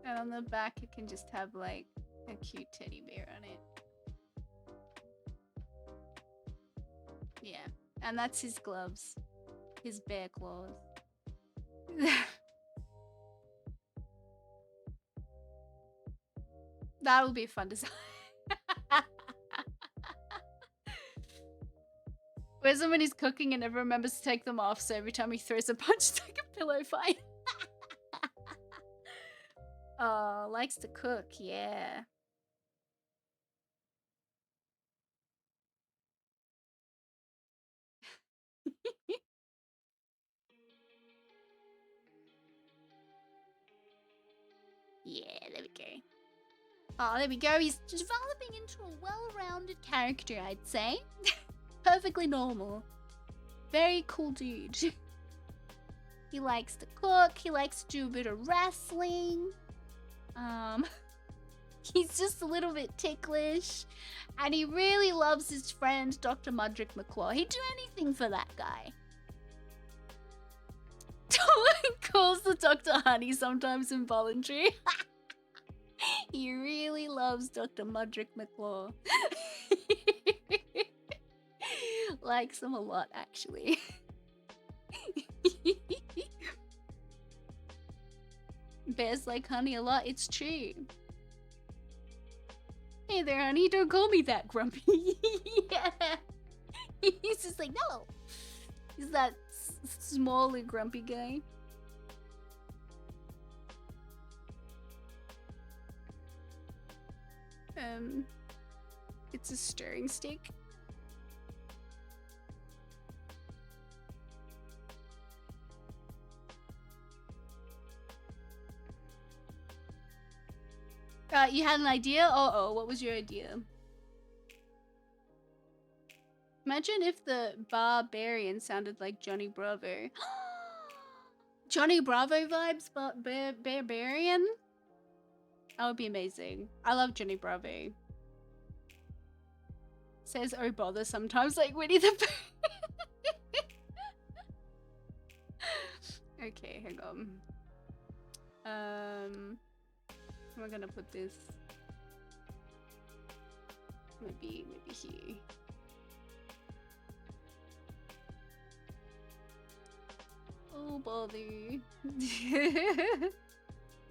And on the back it can just have like a cute teddy bear on it. Yeah, and that's his gloves. His bear claws. That'll be a fun design. Whereas when he's cooking and never remembers to take them off, so every time he throws a punch, it's like a pillow fight. Oh, likes to cook, yeah. Yeah, there we go. Oh, there we go. He's developing into a well-rounded character, I'd say. Perfectly normal. Very cool dude. He likes to cook. He likes to do a bit of wrestling. He's just a little bit ticklish. And he really loves his friend, Dr. Mudrick McClaw. He'd do anything for that guy. Calls the Dr. Honey sometimes involuntary. He really loves Dr. Mudrick McClaw. Likes him a lot, actually. Bears like honey a lot, it's true. Hey there, honey, don't call me that, Grumpy. Yeah. He's just like, no. He's that small and grumpy guy. It's a stirring stick. You had an idea? Uh-oh, what was your idea? Imagine if the barbarian sounded like Johnny Bravo. Johnny Bravo vibes, but barbarian? That would be amazing. I love Johnny Bravo. Says oh bother sometimes like Winnie the Pooh. Okay, hang on. Where am I gonna put this? Maybe here. Oh bother.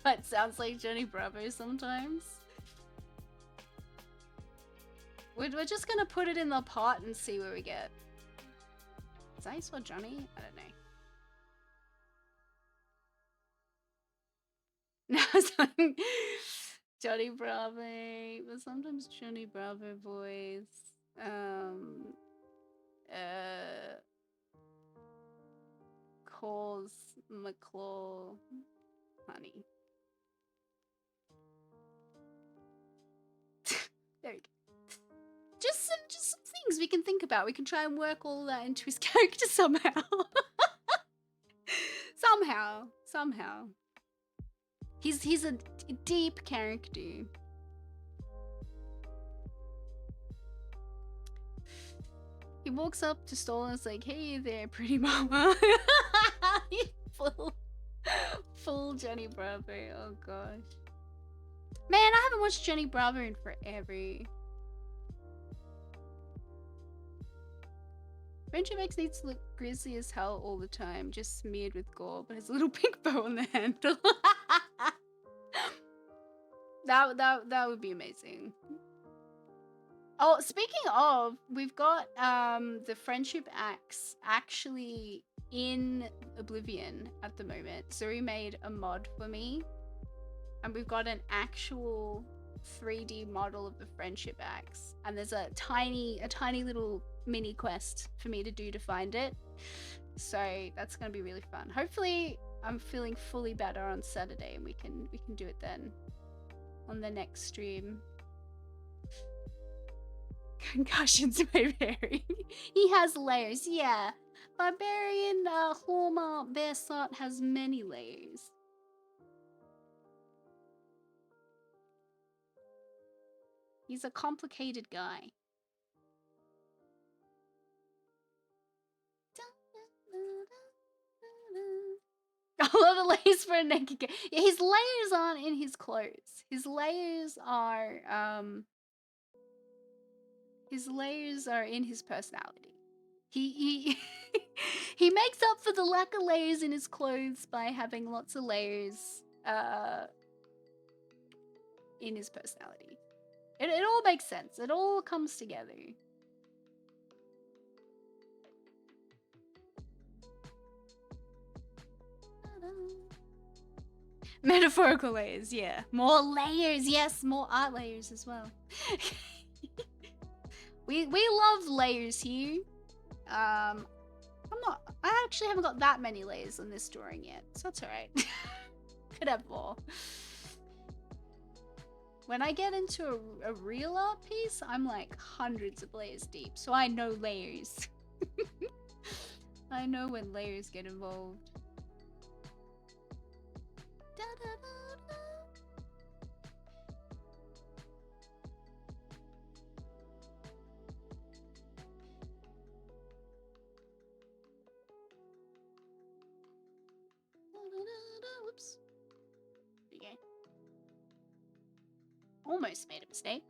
That sounds like Johnny Bravo sometimes. We're just gonna put it in the pot and see where we get. Is that for Johnny? I don't know. Now something Johnny Bravo, but sometimes Johnny Bravo boys. Calls McClaw honey. There we go. Just some things we can think about. We can try and work all that into his character somehow. Somehow. He's a deep character. He walks up to Stoll and is like, "Hey there, pretty mama." full Johnny Bravo. Oh gosh. Man, I haven't watched Johnny Bravo in forever. Friendship X needs to look grisly as hell all the time, just smeared with gore, but has a little pink bow on the handle. that would be amazing. Oh, speaking of, we've got the Friendship Axe actually in Oblivion at the moment. Zuri made a mod for me, and we've got an actual 3D model of the Friendship Axe, and there's a tiny little mini quest for me to do to find it. So that's gonna be really fun. Hopefully, I'm feeling fully better on Saturday, and we can do it then on the next stream. Concussions may vary. He has layers, yeah. Barbarian Horma Bearsot has many layers. He's a complicated guy. A lot of layers for a naked guy. Yeah, his layers aren't in his clothes. His layers are in his personality. He he makes up for the lack of layers in his clothes by having lots of layers in his personality. It all makes sense. It all comes together. Metaphorical layers, yeah. More layers, yes, more art layers as well. we love layers here. I actually haven't got that many layers on this drawing yet, so that's alright. Could have more. When I get into a real art piece, I'm like hundreds of layers deep, so I know layers. I know when layers get involved. Da, da, da, da. Whoops. Okay. Almost made a mistake.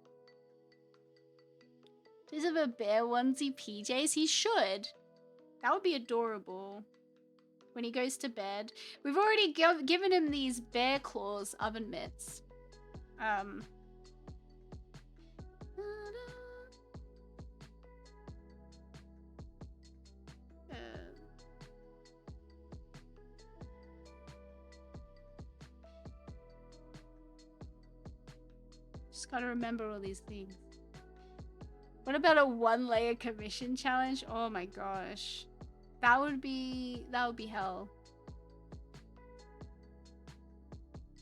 Does he have a bear onesie PJs? He should. That would be adorable. When he goes to bed. We've already given him these bear claws oven mitts. Just gotta remember all these things. What about a 1-layer commission challenge? Oh my gosh. That would be hell.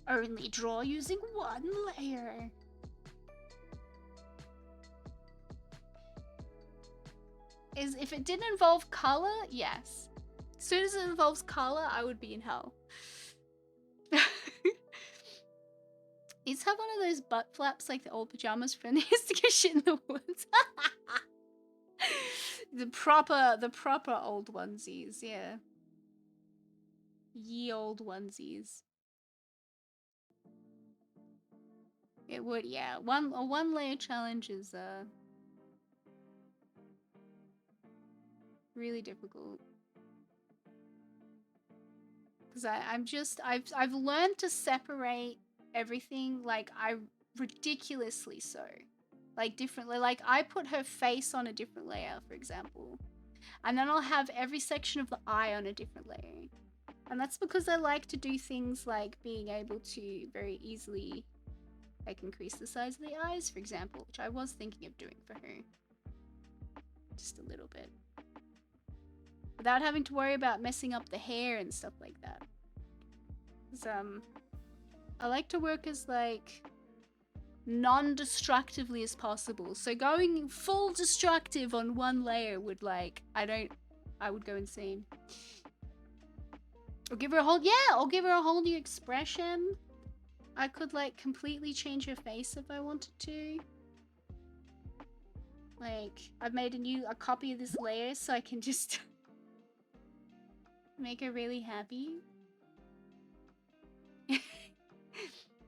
Only draw using 1 layer. If it didn't involve color, yes. As soon as it involves color, I would be in hell. He's have one of those butt flaps like the old pajamas for when he has to get shit in the woods. The proper old onesies, yeah. Ye old onesies. It would, yeah. A one layer challenge is really difficult. Because I've learned to separate everything, like, ridiculously so. Like, differently. Like, I put her face on a different layer, for example. And then I'll have every section of the eye on a different layer. And that's because I like to do things like being able to very easily, like, increase the size of the eyes, for example, which I was thinking of doing for her. Just a little bit. Without having to worry about messing up the hair and stuff like that. 'Cause, I like to work as, like, non-destructively as possible. So going full destructive on one layer would, like, I would go insane. Or give her a whole, yeah, I'll give her a whole new expression. I could, like, completely change her face if I wanted to. Like, I've made a copy of this layer so I can just make her really happy.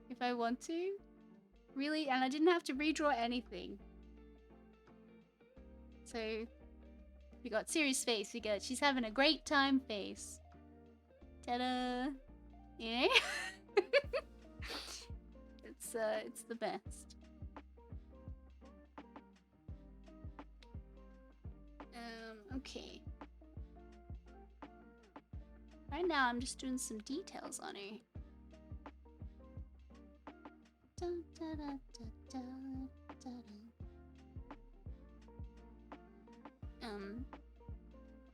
If I want to. Really, and I didn't have to redraw anything. So, we got serious face, we got she's having a great time face. Ta-da! Yeah? It's the best. Okay. Right now, I'm just doing some details on her. Dun, da, da, da, da, da, da.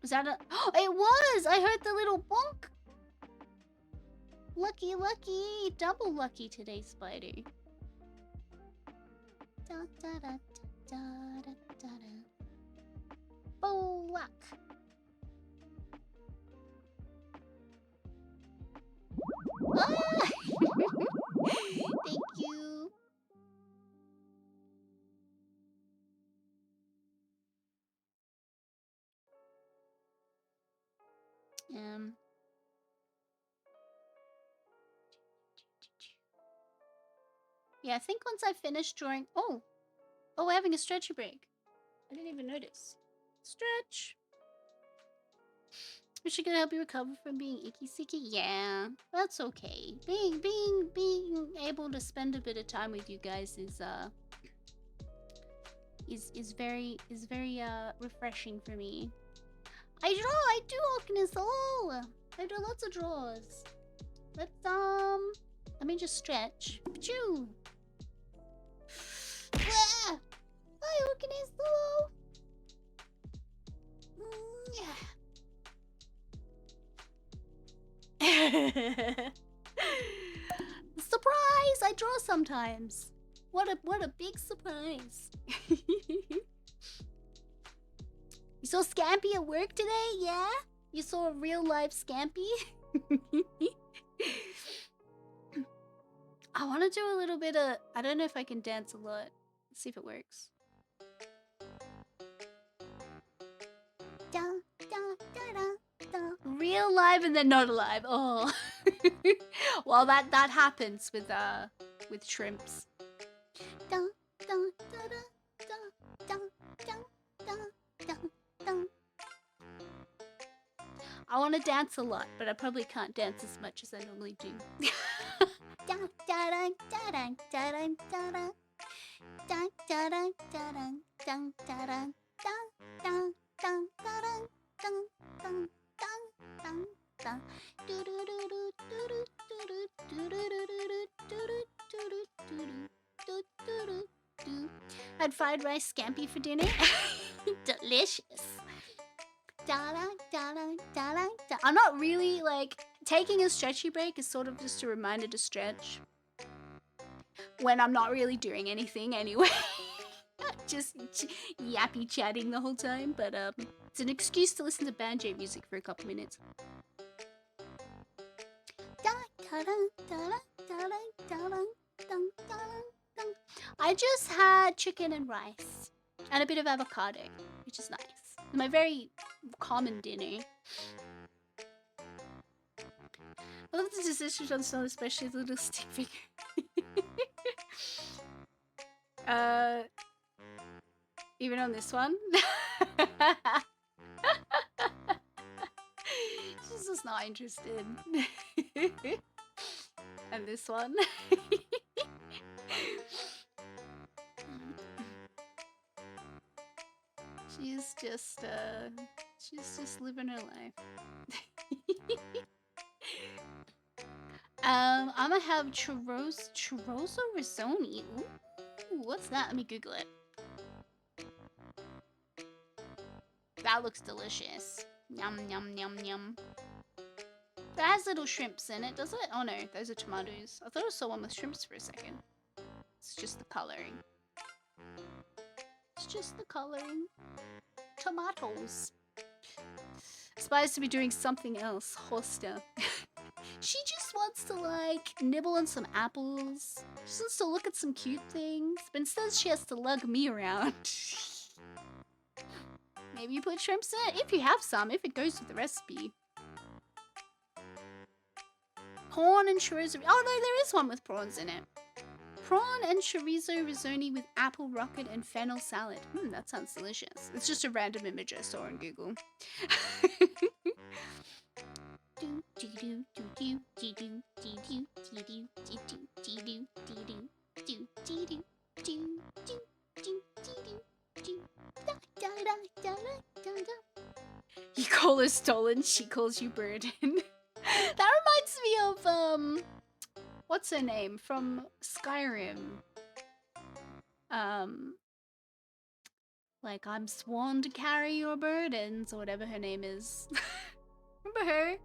Was that a... Oh, it was! I heard the little bonk! Lucky, lucky! Double lucky today, Spider. Da, da, da, da, da, da, da. Oh, luck! Ah! Thank you. Yeah, I think once I finish drawing... Oh! Oh, we're having a stretchy break. I didn't even notice. Stretch! Is she gonna help you recover from being icky-sicky? Yeah, that's okay. Being able to spend a bit of time with you guys is very refreshing for me. I do Okines. Oh, I do lots of draws. Let me just stretch. Pachoo! Ah! Hi, Okines. Hello. Surprise! I draw sometimes. What a big surprise. You saw Scampy at work today? Yeah? You saw a real life Scampy? I want to do a little bit of... I don't know if I can dance a lot. Let's see if it works. Da, da, da, da, da. Real live and then not alive. Oh. Well, that happens with shrimps. Da, da, da, da, da, da, da, da, da. I want to dance a lot, but I probably can't dance as much as I normally do. Da, da, da, da, da, da, da, da. Da, da, da, da, da, da, da, da, da, da. Had fried rice scampi for dinner. Delicious. I'm not really, like, taking a stretchy break is sort of just a reminder to stretch when I'm not really doing anything anyway. Just yappy chatting the whole time, but it's an excuse to listen to banjo music for a couple minutes. I just had chicken and rice and a bit of avocado, which is nice. My very common dinner. I love the decisions on Snow, especially the little stick figure. Even on this one. She's just not interested. And this one. She's just living her life. I'm gonna have churroso risoni. Ooh, what's that? Let me Google it. That looks delicious. Yum, yum, yum, yum. That has little shrimps in it, does it? Oh no, those are tomatoes. I thought I saw one with shrimps for a second. It's just the coloring. It's just the coloring. Tomatoes. Aspires to be doing something else. Hosta. She just wants to like nibble on some apples. She just wants to look at some cute things. But instead she has to lug me around. Maybe you put shrimps in it? If you have some, if it goes with the recipe. Prawn and chorizo. Oh no, there is one with prawns in it. Prawn and chorizo risoni with apple rocket and fennel salad. That sounds delicious. It's just a random image I saw on Google. You call her stolen, she calls you burden. That reminds me of what's her name from Skyrim? Like I'm sworn to carry your burdens or whatever her name is. Remember her?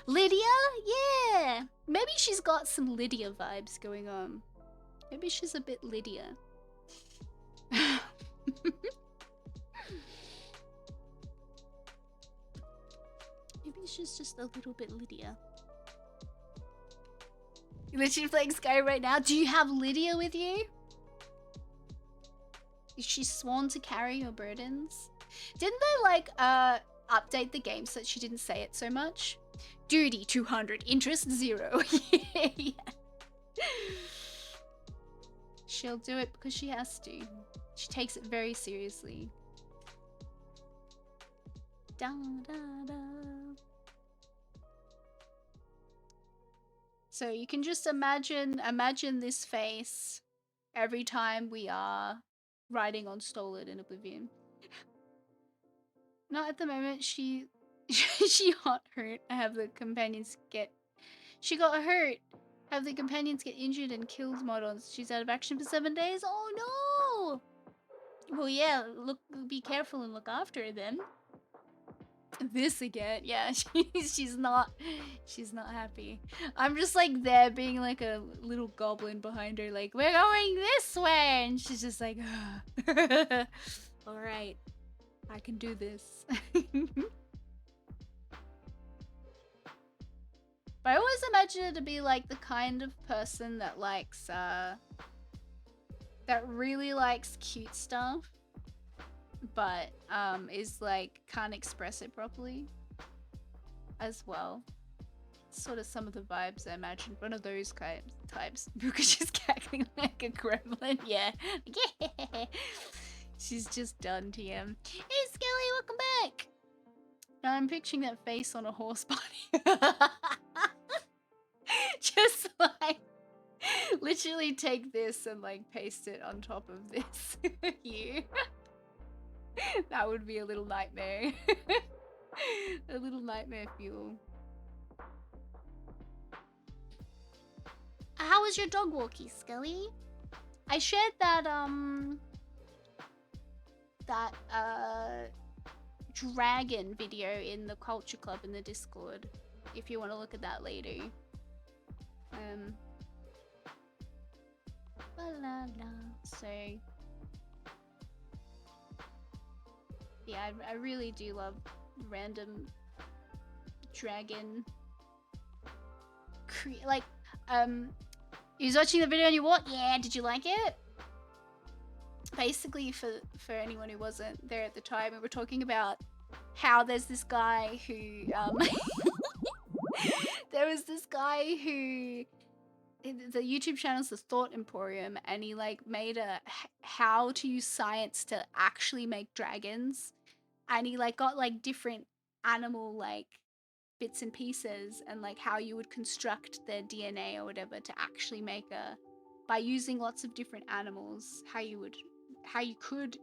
Lydia? Yeah. Maybe she's got some Lydia vibes going on. Maybe she's a bit Lydia. Maybe she's just a little bit Lydia. You're literally playing Skyrim right now? Do you have Lydia with you? Is she sworn to carry your burdens? Didn't they like update the game so that she didn't say it so much? Duty 200, interest 0. Yeah. She'll do it because she has to. She takes it very seriously. Da, da, da. So you can just imagine this face every time we are riding on Stolen in Oblivion. Not at the moment. She got hurt. Have the companions get. She got hurt. Have the companions get injured and killed models. She's out of action for 7 days. Oh no! Well, yeah. Look, be careful and look after her then. This again, yeah. She's not happy. I'm just like there being like a little goblin behind her, like we're going this way, and she's just like, all right, I can do this. But I always imagine her to be like the kind of person that likes that really likes cute stuff, but is like can't express it properly as well. Sort of some of the vibes I imagined. One of those types. Buka just cackling like a gremlin. Yeah. Yeah. She's just done, TM. Hey Skelly, welcome back. Now I'm picturing that face on a horse body. Just like literally take this and like paste it on top of this. You. That would be a little nightmare. A little nightmare fuel. How was your dog walkie, Scully? I shared that dragon video in the culture club in the Discord if you want to look at that later. So yeah, I really do love random dragon like you was watching the video and you what? Yeah, did you like it? basically, for anyone who wasn't there at the time, we were talking about how there's this guy who there was this guy who the YouTube channel's the Thought Emporium, and he like made a how to use science to actually make dragons, and he like got like different animal like bits and pieces, and like how you would construct their DNA or whatever to actually make a, by using lots of different animals, how you could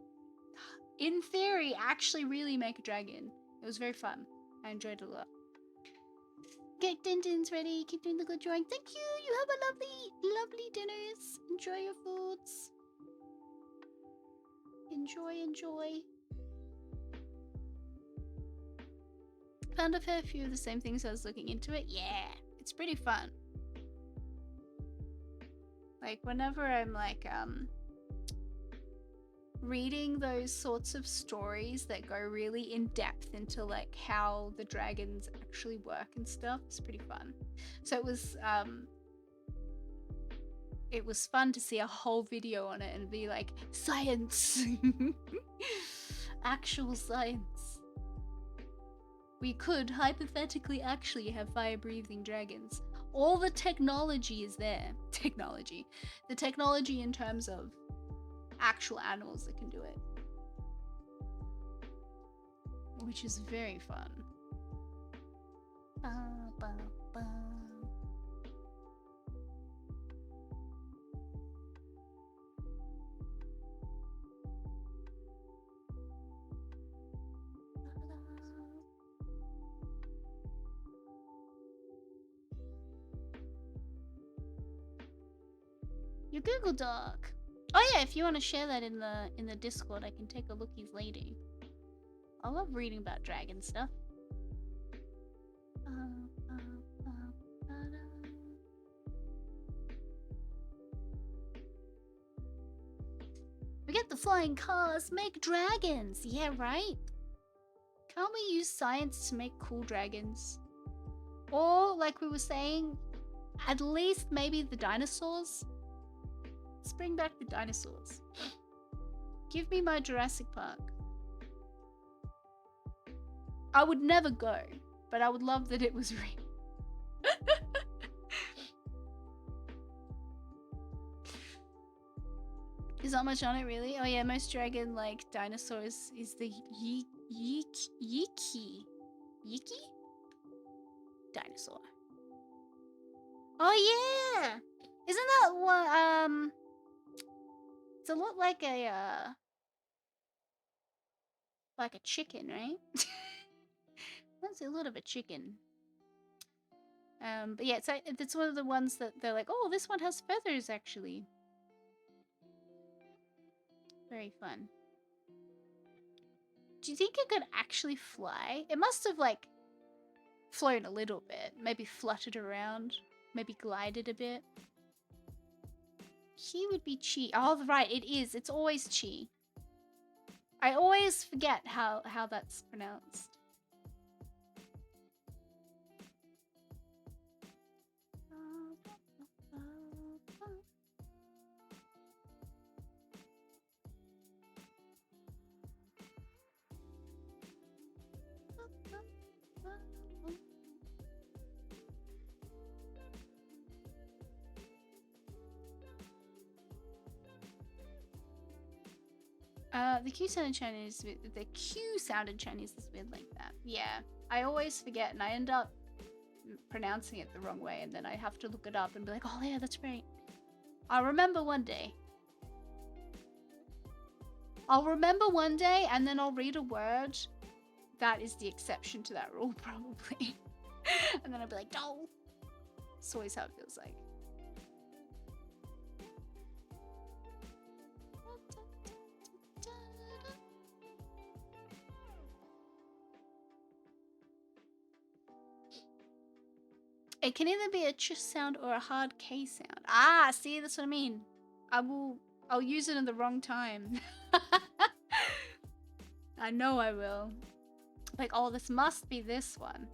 in theory actually really make a dragon. It was very fun. I enjoyed it a lot. Get Dintin's ready. Keep doing the good drawing. Thank you. You have a lovely dinners. Enjoy your foods. Enjoy. Found a fair few of the same things I was looking into it. Yeah, it's pretty fun. Like whenever I'm like reading those sorts of stories that go really in depth into like how the dragons actually work and stuff, it's pretty fun. So it was fun to see a whole video on it and be like, science. Actual science. We could hypothetically actually have fire-breathing dragons. All the technology is there. The technology in terms of actual animals that can do it, which is very fun. Your Google Doc. Oh yeah, if you want to share that in the Discord, I can take a lookies later. I love reading about dragon stuff. We get the flying cars, make dragons. Yeah, right? Can't we use science to make cool dragons? Or, like we were saying, at least maybe the dinosaurs? Let's bring back the dinosaurs. Give me my Jurassic Park. I would never go, but I would love that it was real. There's not much on it, really. Oh yeah, most dragon like dinosaurs is the Yiki dinosaur. Oh yeah, isn't that what it's a lot like a chicken, right? That's a lot of a chicken. But yeah, it's one of the ones that they're like, oh, this one has feathers actually. Very fun. Do you think it could actually fly? It must have like flown a little bit, maybe fluttered around, maybe glided a bit. Chi would be chi. Oh, right, it is. It's always chi. I always forget how that's pronounced. The Q sounded Chinese. The Q sounded Chinese is weird like that. Yeah, I always forget, and I end up pronouncing it the wrong way, and then I have to look it up and be like, oh yeah, that's right. I'll remember one day. And then I'll read a word that is the exception to that rule, probably. And then I'll be like, no. It's always how it feels like. It can either be a ch sound or a hard K sound. Ah, see, that's what I mean. I'll use it in the wrong time. I know I will. Like, oh, this must be this one.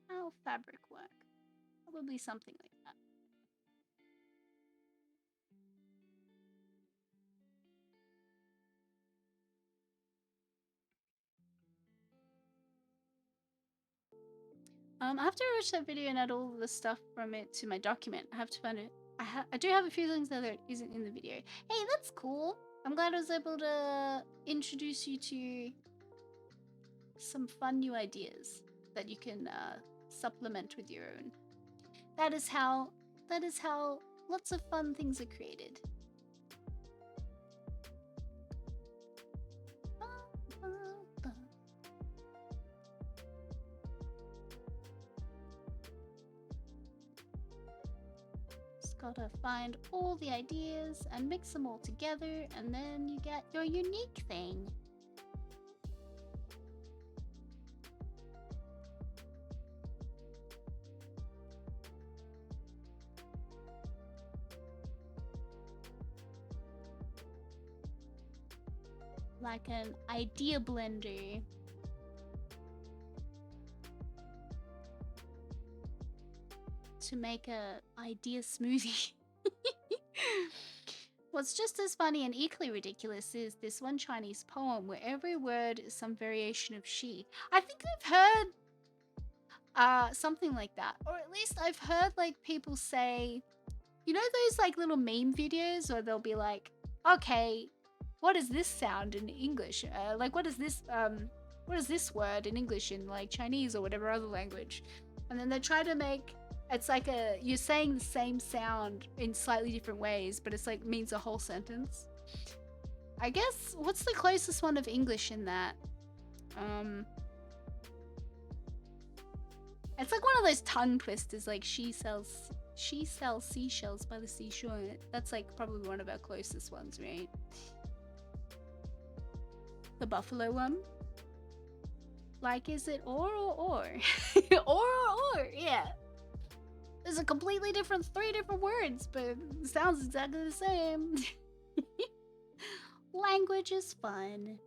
How fabric work? Probably something like that. I have to watch that video and add all the stuff from it to my document. I have to find it. I do have a few things that isn't in the video. Hey, that's cool. I'm glad I was able to introduce you to some fun new ideas that you can supplement with your own. That is how lots of fun things are created. Just gotta find all the ideas and mix them all together, and then you get your unique thing. Like an idea blender. To make a idea smoothie. What's just as funny and equally ridiculous is this one Chinese poem where every word is some variation of she. I think I've heard something like that, or at least I've heard like people say, you know, those like little meme videos where they'll be like, okay, what is this sound in English? Like what is this word in English in like Chinese or whatever other language? And then they try to make, it's like you're saying the same sound in slightly different ways, but it's like means a whole sentence. I guess, what's the closest one of English in that? It's like one of those tongue twisters, like she sells seashells by the seashore. That's like probably one of our closest ones, right? The buffalo one. Like, is it or? or, yeah. There's a completely different, 3 different words, but it sounds exactly the same. Language is fun.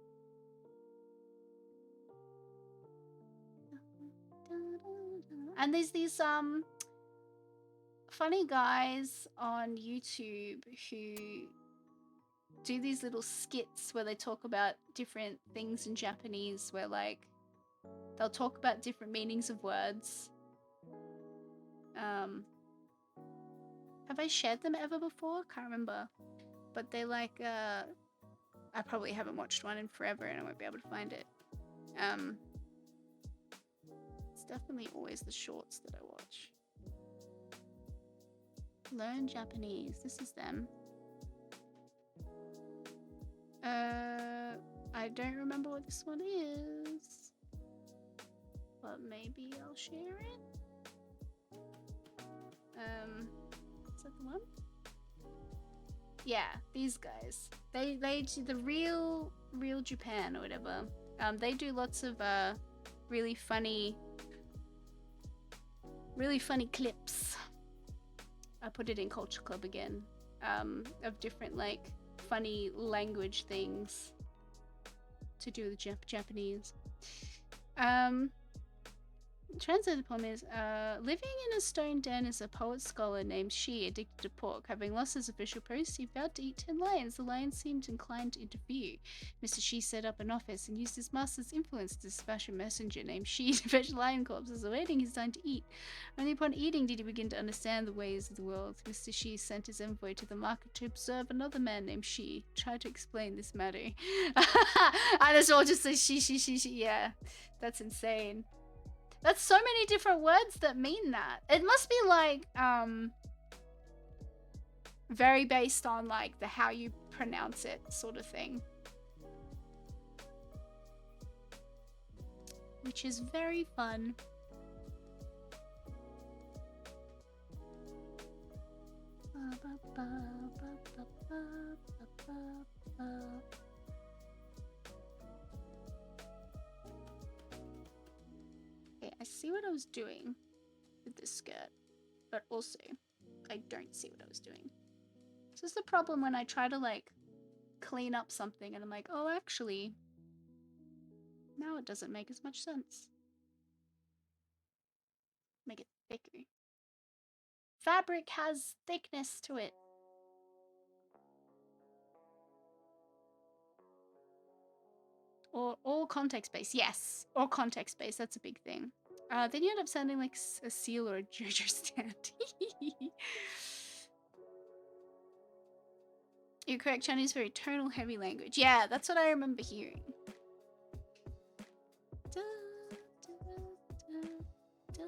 And there's these funny guys on YouTube who do these little skits where they talk about different things in Japanese, where like they'll talk about different meanings of words. Have I shared them ever before? Can't remember. But they like I probably haven't watched one in forever and I won't be able to find it. It's definitely always the shorts that I watch. Learn Japanese. This is them. I don't remember what this one is, but maybe I'll share it. Is that the one? Yeah, these guys. They do the real Japan or whatever. They do lots of really funny clips. I put it in Culture Club again. Of different like funny language things to do with Japanese. Translated poem is, living in a stone den is a poet scholar named Shi, addicted to pork. Having lost his official post, he vowed to eat 10 lions. The lions seemed inclined to interfere. Mr. Shi set up an office and used his master's influence to dispatch a messenger named Shi to fetch lion corpses, awaiting his time to eat. Only upon eating did he begin to understand the ways of the world. Mr. Shi sent his envoy to the market to observe another man named Shi, try to explain this matter. And it's all just says Shi. Yeah, that's insane. That's so many different words that mean that. It must be like, very based on like the how you pronounce it sort of thing. Which is very fun. see what I was doing with this skirt, but also I don't see what I was doing. So this is the problem when I try to like clean up something and I'm like, oh, actually, now it doesn't make as much sense. Make it thicker. Fabric has thickness to it. Or all context-based. Yes, all context-based. That's a big thing. Then you end up sounding like a seal or a JoJo stand. You're correct, Chinese is very tonal heavy language. Yeah, that's what I remember hearing. Da, da, da, da.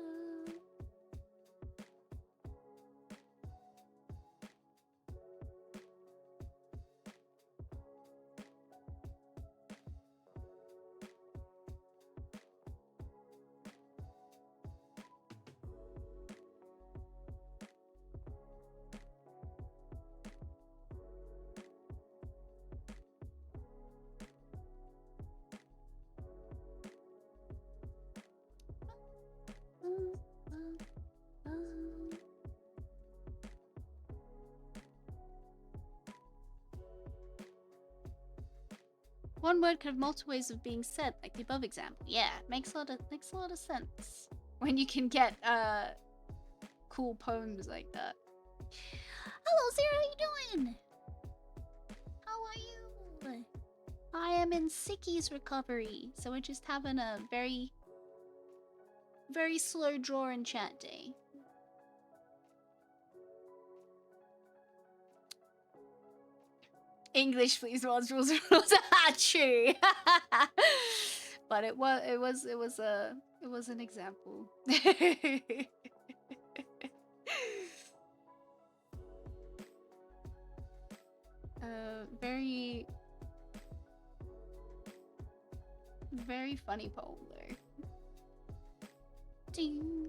One word could have multiple ways of being said, like the above example. Yeah, makes a lot of sense when you can get cool poems like that. Hello, Sarah, how you doing? How are you? I am in Sicky's recovery, so we're just having a very, very slow draw and chat day. English, please. Rules. True. But it was an example. Very, very funny poem though. Ding.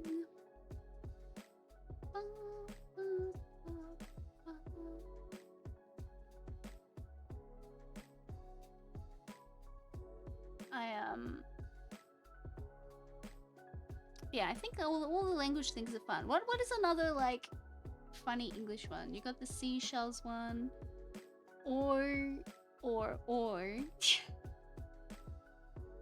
Yeah, I think all the language things are fun. What is another like funny English one? You got the seashells one, or.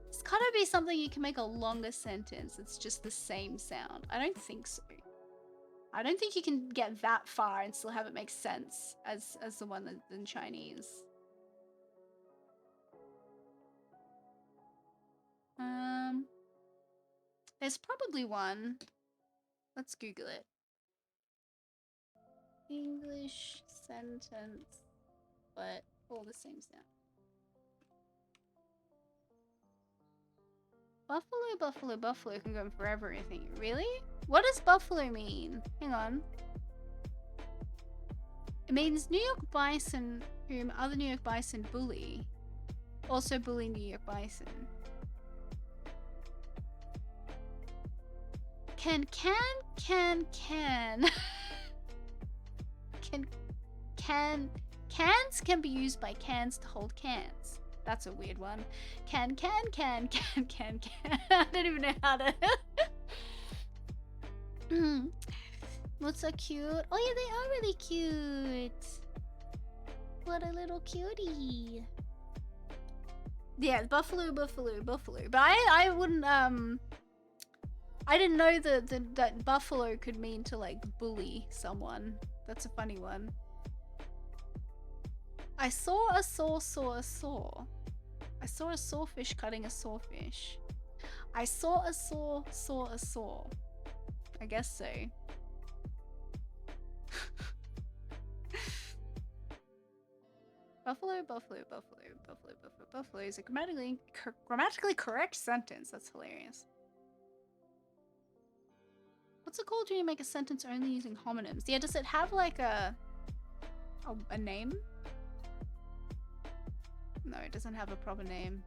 It's gotta be something you can make a longer sentence. It's just the same sound. I don't think so. I don't think you can get that far and still have it make sense as the one that's in Chinese. There's probably one. Let's Google it. English sentence, but all the same sound. Buffalo can go on forever, I think. Really? What does buffalo mean? Hang on. It means New York bison whom other New York bison bully. Also bully New York bison. Cans can be used by cans to hold cans. That's a weird one. Can. I don't even know how to. What's so cute? Oh yeah, they are really cute. What a little cutie. Yeah, buffalo. But I wouldn't I didn't know that buffalo could mean to like bully someone. That's a funny one. I saw a saw. I saw a sawfish cutting a sawfish. I saw a saw. I guess so. Buffalo is a grammatically correct sentence. That's hilarious. What's it called when you make a sentence only using homonyms? Yeah, does it have like a name? No, it doesn't have a proper name.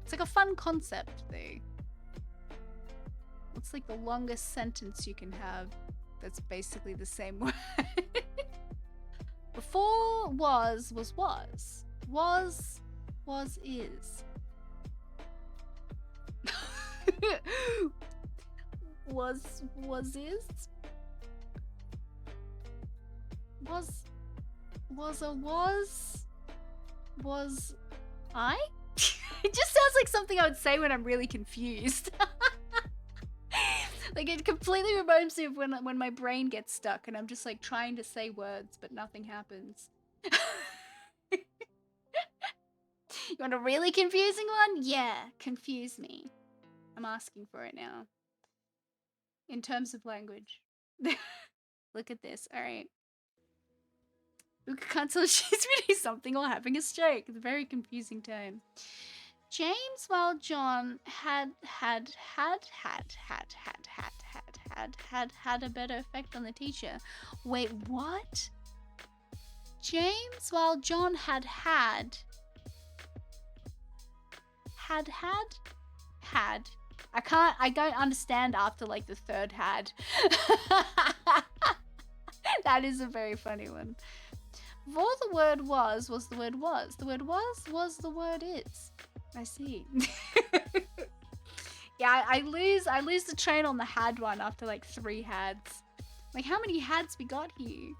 It's like a fun concept though. What's like the longest sentence you can have that's basically the same word? Before was. Was is. Was is? Was I? It just sounds like something I would say when I'm really confused. Like, it completely reminds me of when my brain gets stuck and I'm just like trying to say words but nothing happens. You want a really confusing one? Yeah, confuse me. I'm asking for it now. In terms of language. Look at this. Alright. Buka can't tell if she's reading something or having a stroke. It's a very confusing time. James, while John had a better effect on the teacher. Wait, what? James, while John had I don't understand after like the third had. That is a very funny one. For the word was the word was. The word was the word is. I see. Yeah, I lose the train on the had one after like 3 hads. Like, how many hads we got here?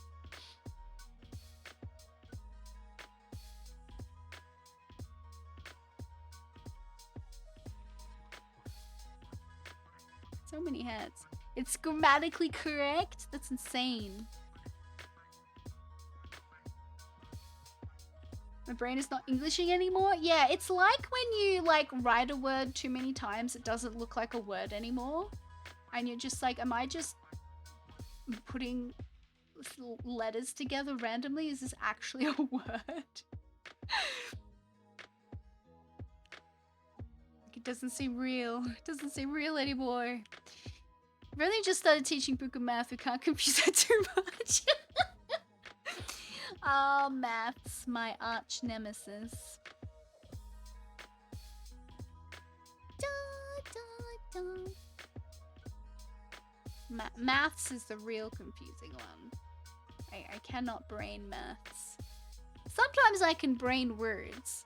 So many hads. It's grammatically correct? That's insane. My brain is not Englishing anymore? Yeah, it's like when you like write a word too many times, it doesn't look like a word anymore. And you're just like, am I just putting letters together randomly? Is this actually a word? It doesn't seem real. It doesn't seem real anymore. I've only just started teaching Buka math. We can't confuse that too much. Oh, maths, my arch nemesis. Maths is the real confusing one. I cannot brain maths. Sometimes I can brain words.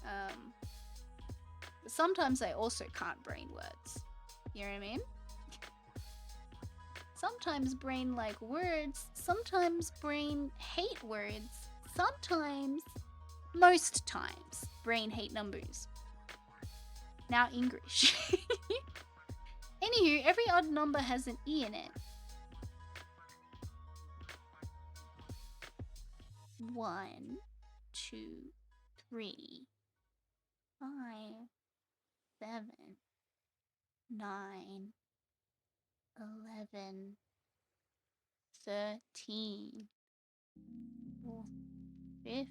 But sometimes I also can't brain words. You know what I mean? Sometimes brain like words, sometimes brain hate words, sometimes, most times, brain hate numbers. Now English. Anywho, every odd number has an E in it. 1, 2, 3, 5, 7, 9, 11, 13, 15.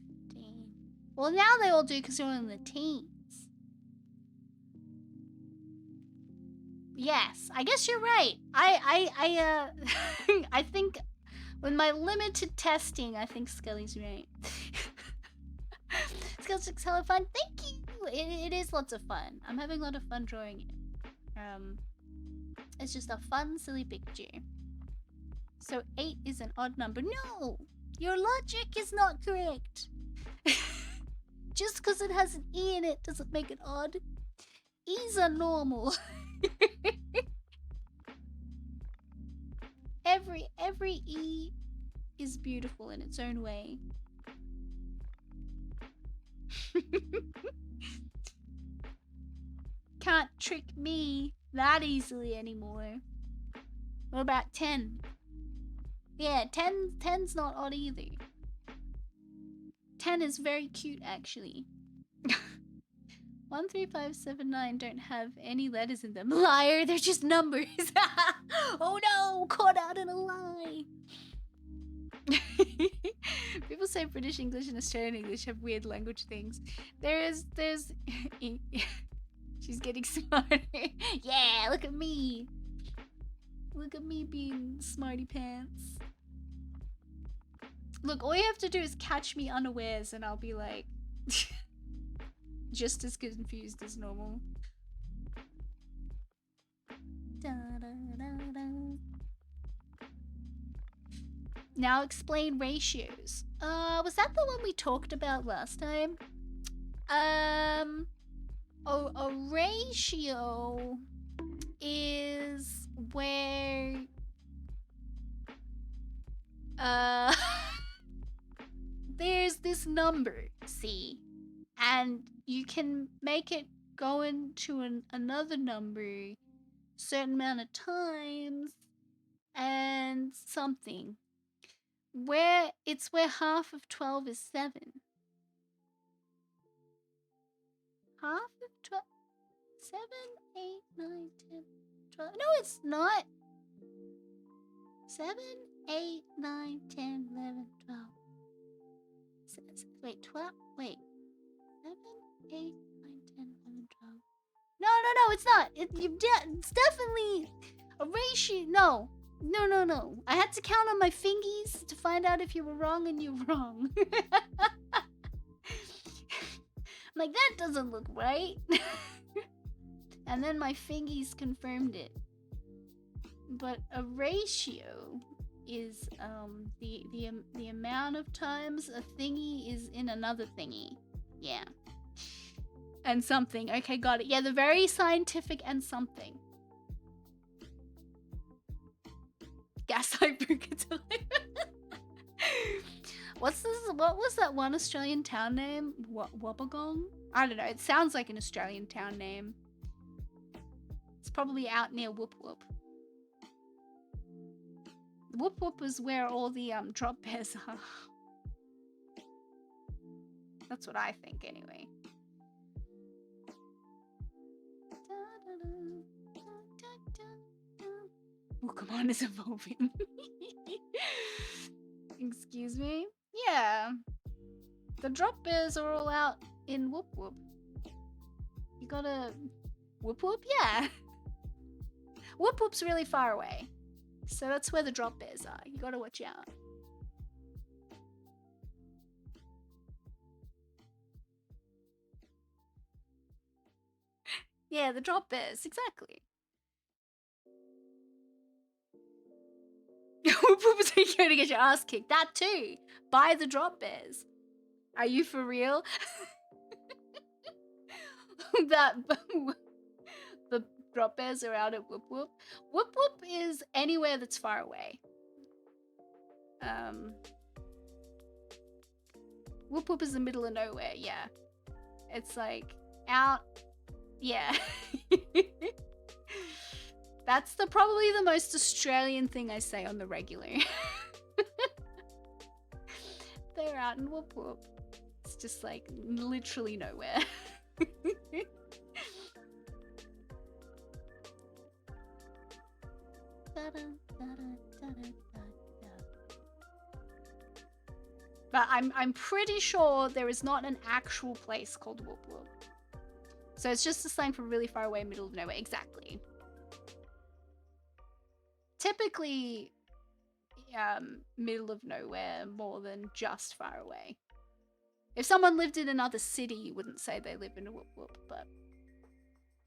Well, now they all do because you're in the teens. Yes, I guess you're right. I think with my limited testing, I think Scully's right. Scully's looks hella fun. Thank you. It is lots of fun. I'm having a lot of fun drawing it. It's just a fun, silly picture. So 8 is an odd number. No! Your logic is not correct. Just because it has an E in it doesn't make it odd. E's are normal. Every E is beautiful in its own way. Can't trick me that easily anymore. What about 10? Yeah, 10's not odd either. 10 is very cute, actually. 1, 3, 5, 7, 9 don't have any letters in them. Liar, they're just numbers. Oh no, caught out in a lie. People say British English and Australian English have weird language things. There's she's getting smarter. Yeah, look at me. Look at me being smarty pants. Look, all you have to do is catch me unawares and I'll be like just as confused as normal. Da, da, da, da. Now explain ratios. Was that the one we talked about last time? A ratio is where there's this number, see, and you can make it go into another number certain amount of times and something. Where it's where half of 12 is 7. Half of 12, 7, 8, 9, 10, 12. No, it's not. 7, 8, 9, 10, 11, 12. Wait, 12. Wait. 7, 8, 9, 10, 11, 12. No, it's not. It's definitely a ratio. No. I had to count on my fingies to find out if you were wrong, and you're wrong. I'm like, that doesn't look right. And then my fingies confirmed it. But a ratio is the amount of times a thingy is in another thingy. Yeah. And something. Okay, got it. Yeah, the very scientific and something. Gaslight Buka Chan. What's this? What was that one Australian town name? Wobbegong? I don't know. It sounds like an Australian town name. It's probably out near Whoop Whoop. Whoop Whoop is where all the drop bears are. That's what I think, anyway. Pokemon is evolving. Excuse me? Yeah. The drop bears are all out in Whoop Whoop. You gotta... Whoop Whoop? Yeah. Whoop Whoop's really far away. So that's where the drop bears are. You gotta watch out. Yeah, the drop bears. Exactly. Whoop Whoop is where you're gonna get your ass kicked. That too. By the drop bears. Are you for real? The drop bears are out at Whoop Whoop. Whoop Whoop is anywhere that's far away. Whoop Whoop is the middle of nowhere, yeah. It's like out, yeah. That's probably the most Australian thing I say on the regular. They're out in Whoop Whoop. It's just like literally nowhere. But I'm pretty sure there is not an actual place called Whoop Whoop. So it's just a slang for really far away, middle of nowhere. Exactly. Typically, middle of nowhere more than just far away. If someone lived in another city, you wouldn't say they live in a Whoop Whoop, but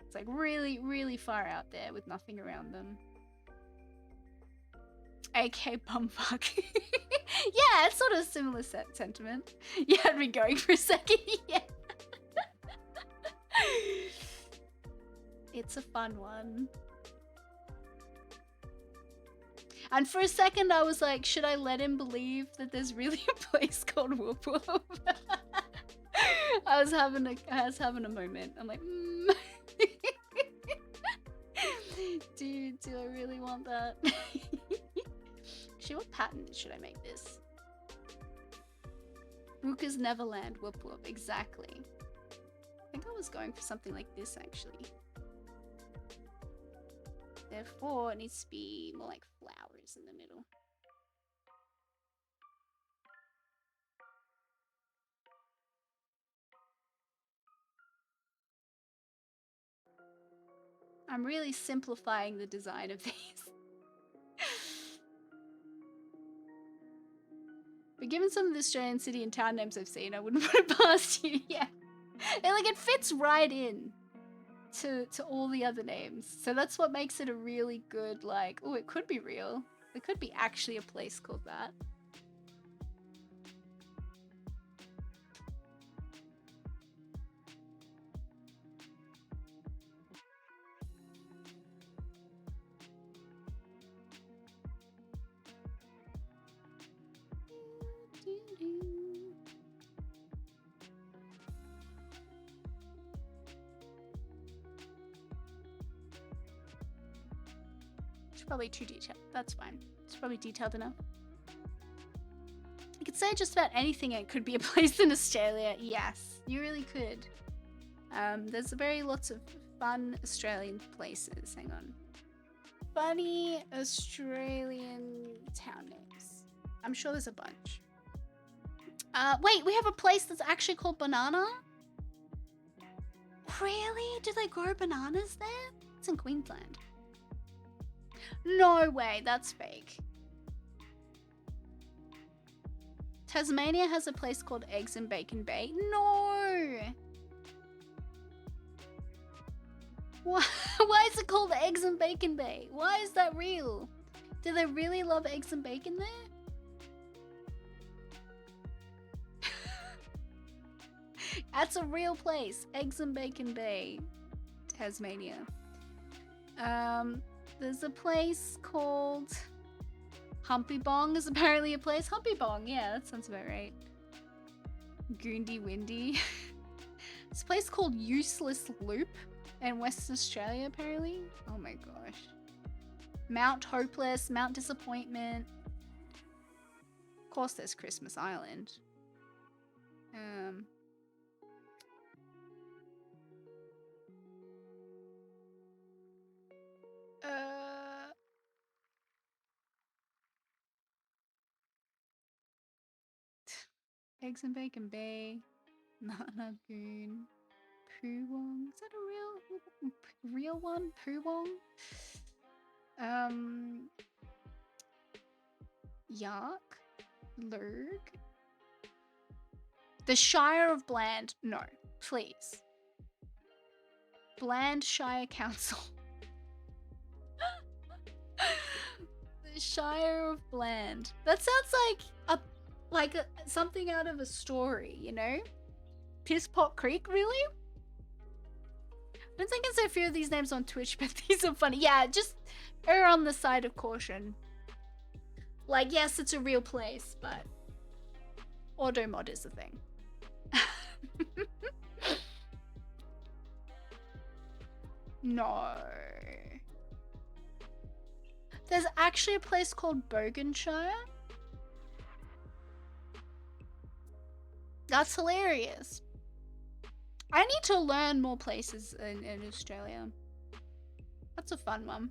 it's like really, really far out there with nothing around them. AK bumfuck. Yeah, it's sort of similar sentiment. You had me going for a second. Yeah. It's a fun one. And for a second I was like, should I let him believe that there's really a place called Whoop Whoop? I was having a moment. I'm like, do I really want that? Actually, what pattern should I make this? Buka's Neverland, Whoop Whoop, exactly. I think I was going for something like this, actually. Therefore, it needs to be more like flowers in the middle. I'm really simplifying the design of these. But given some of the Australian city and town names I've seen, I wouldn't put it past you. Yeah. And like, it fits right in to all the other names. So that's what makes it a really good, like, oh, it could be real. There could be actually a place called that. probably too detailed. That's fine. It's probably detailed enough. You could say just about anything. It could be a place in Australia. Yes, you really could. There's very lots of fun Australian places. Hang on. Funny Australian town names. I'm sure there's a bunch. Wait, we have a place that's actually called Banana? Really? Do they grow bananas there? It's in Queensland. No way, that's fake. Tasmania has a place called Eggs and Bacon Bay. No! Why is it called Eggs and Bacon Bay? Why is that real? Do they really love eggs and bacon there? That's a real place. Eggs and Bacon Bay, Tasmania. There's a place called Humpy Bong is apparently a place. Humpy Bong, yeah, that sounds about right. Goondy Windy. There's a place called Useless Loop in Western Australia, apparently. Oh my gosh. Mount Hopeless, Mount Disappointment. Of course, there's Christmas Island. Eggs and Bacon Bay, Mount Lagoon, Poowong. Is that a real one? Poowong. Yark, Lurg. The Shire of Bland. No, please. Bland Shire Council. The Shire of Bland. That sounds like something out of a story, you know? Piss Pot Creek, really? I've been thinking so few of these names on Twitch, but these are funny. Yeah, just err on the side of caution. Like, yes, it's a real place, but auto-mod is a thing. No. There's actually a place called Boganshire. That's hilarious. I need to learn more places in Australia. That's a fun one.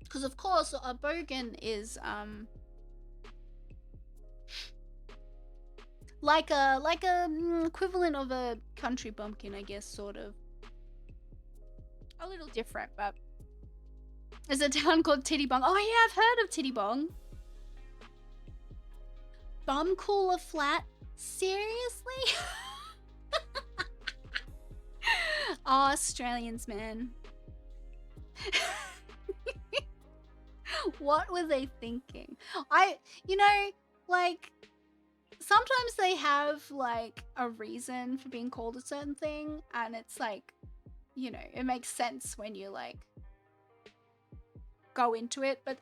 Because of course, a bogan is like a equivalent of a country bumpkin, I guess, sort of. A little different, but there's a town called Tittybong. Oh yeah, I've heard of Tittybong. Bum Cooler Flat? Seriously? Oh, Australians, man. What were they thinking? You know, like, sometimes they have, like, a reason for being called a certain thing, and it's like, you know, it makes sense when you, like, go into it, but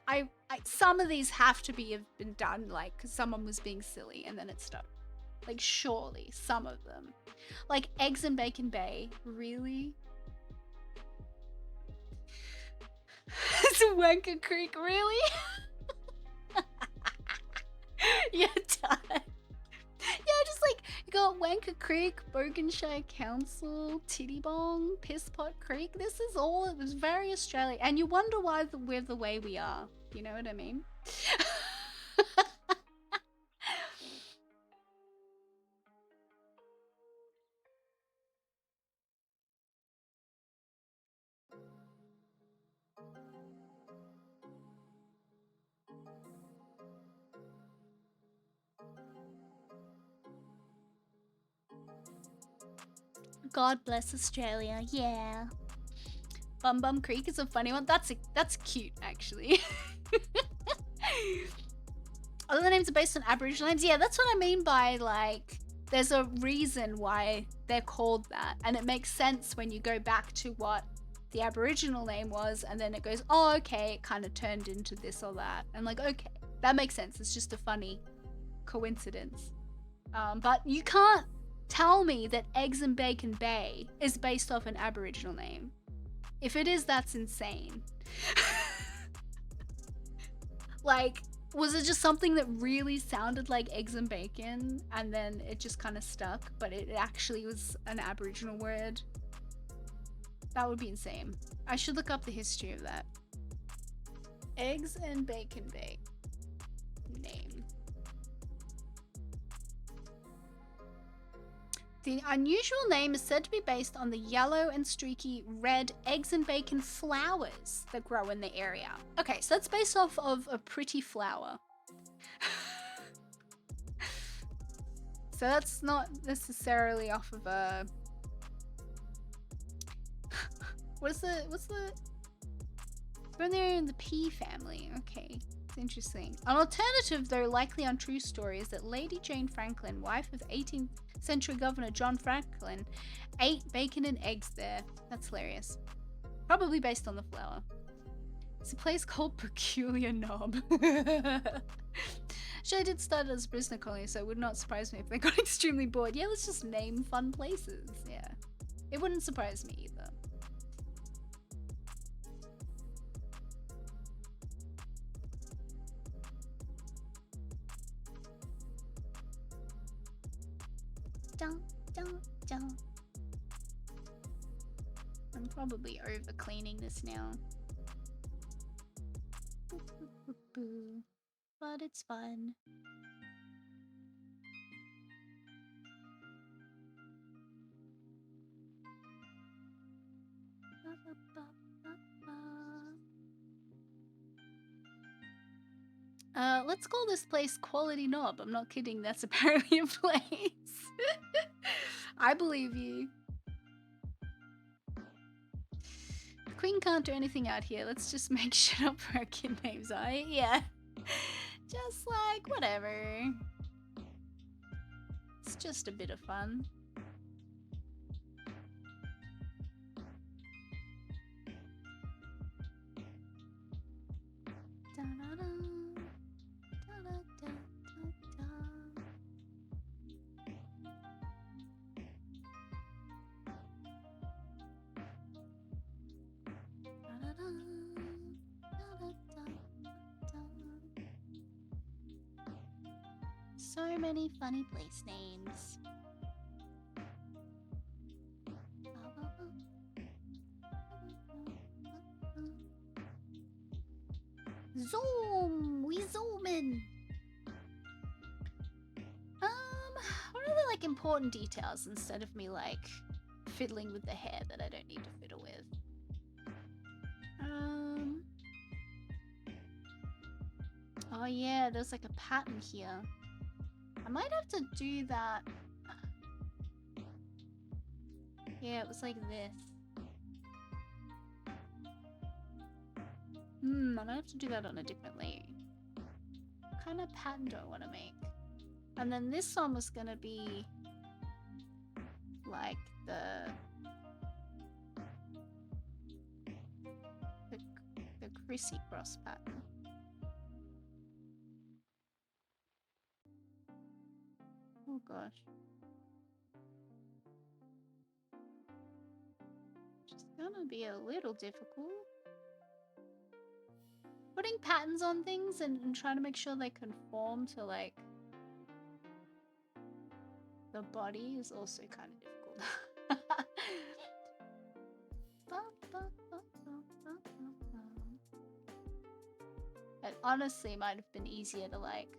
some of these have to have been done, like, because someone was being silly and then it stuck. Like, surely, some of them. Like, Eggs and Bacon Bay. Really? It's Wanker Creek, really? You're done. Yeah, just like, you got Wanker Creek, Boganshire Council, Tittybong, Pisspot Creek. This is all, it was very Australian. And you wonder why we're the way we are. You know what I mean? God bless Australia, yeah. Bum Bum Creek is a funny one. That's cute, actually. Other names are based on Aboriginal names. Yeah, that's what I mean by, like, there's a reason why they're called that. And it makes sense when you go back to what the Aboriginal name was, and then it goes, oh, okay, it kind of turned into this or that. And like, okay, that makes sense. It's just a funny coincidence. But you can't tell me that Eggs and Bacon Bay is based off an Aboriginal name. If it is, that's insane. Like, was it just something that really sounded like eggs and bacon and then it just kind of stuck, but it actually was an Aboriginal word? That would be insane. I should look up the history of that. Eggs and bacon bake. Name. The unusual name is said to be based on the yellow and streaky red eggs and bacon flowers that grow in the area. Okay, so that's based off of a pretty flower. So that's not necessarily off of a... what's the... When they're in the pea family. Okay, it's interesting. An alternative, though likely untrue story, is that Lady Jane Franklin, wife of 18th century governor John Franklin, ate bacon and eggs there. That's hilarious. Probably based on the flour. It's a place called Peculiar Knob. Sure, I did start as a prisoner colony, so it would not surprise me if they got extremely bored. Yeah, let's just name fun places. Yeah. It wouldn't surprise me either. Dun, dun, dun. I'm probably over cleaning this now. But it's fun. Let's call this place Quality Knob. I'm not kidding, that's apparently a place. I believe you. The Queen can't do anything out here. Let's just make shit up for our kid names, alright? Yeah. Just like, whatever. It's just a bit of fun. So many funny place names. Zoom! We zoom in! What are the like important details instead of me like fiddling with the hair that I don't need to fiddle with? Oh yeah, there's like a pattern here. I might have to do that. Yeah, it was like this. I might have to do that on a different layer. What kind of pattern do I want to make? And then this one was gonna be like the Chrissy cross pattern. Oh gosh. Just gonna be a little difficult. Putting patterns on things and trying to make sure they conform to like the body is also kind of difficult. It honestly might have been easier to like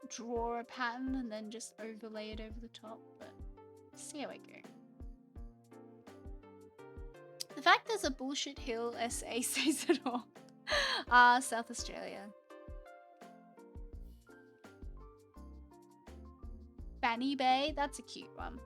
draw a pattern and then just overlay it over the top, but see how I go. The fact there's a bullshit hill SA says it all. South Australia. Fanny Bay, that's a cute one.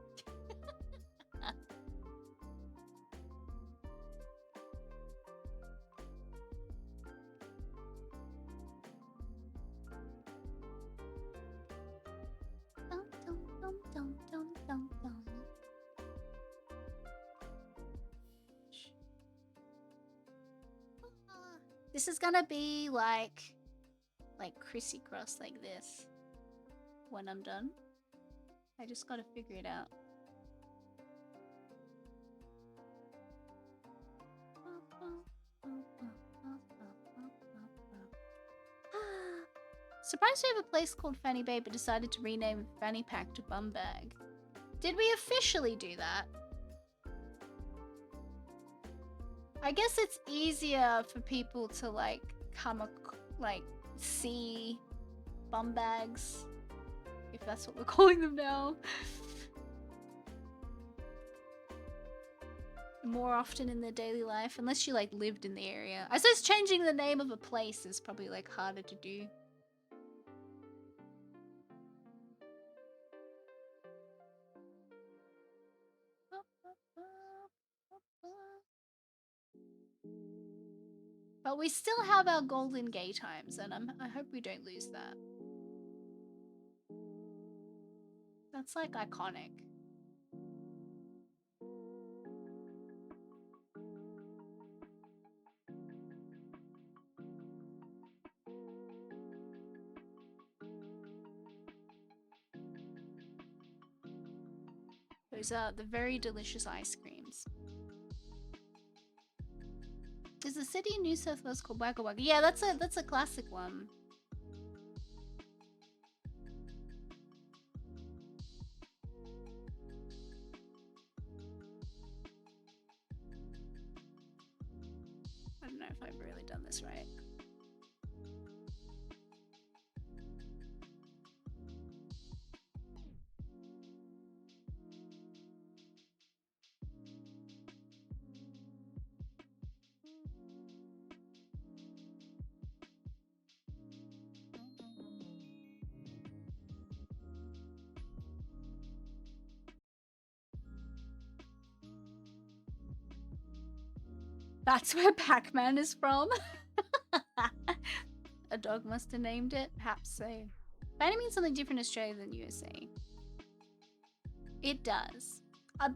This is gonna be like Chrissy cross like this when I'm done. I just gotta figure it out. Surprised we have a place called Fanny Bay, but decided to rename Fanny Pack to Bum Bag. Did we officially do that? I guess it's easier for people to like see bum bags, if that's what we're calling them now, more often in their daily life, unless you like lived in the area. I suppose changing the name of a place is probably like harder to do. But we still have our golden gay times, and I hope we don't lose that. That's like iconic. Those are the very delicious ice creams. There's a city in New South Wales called Wagga Wagga. Yeah, that's a classic one. I don't know if I've really done this right. That's where Pac-Man is from. A dog must have named it. Perhaps so. Fanny means something different in Australia than USA. It does.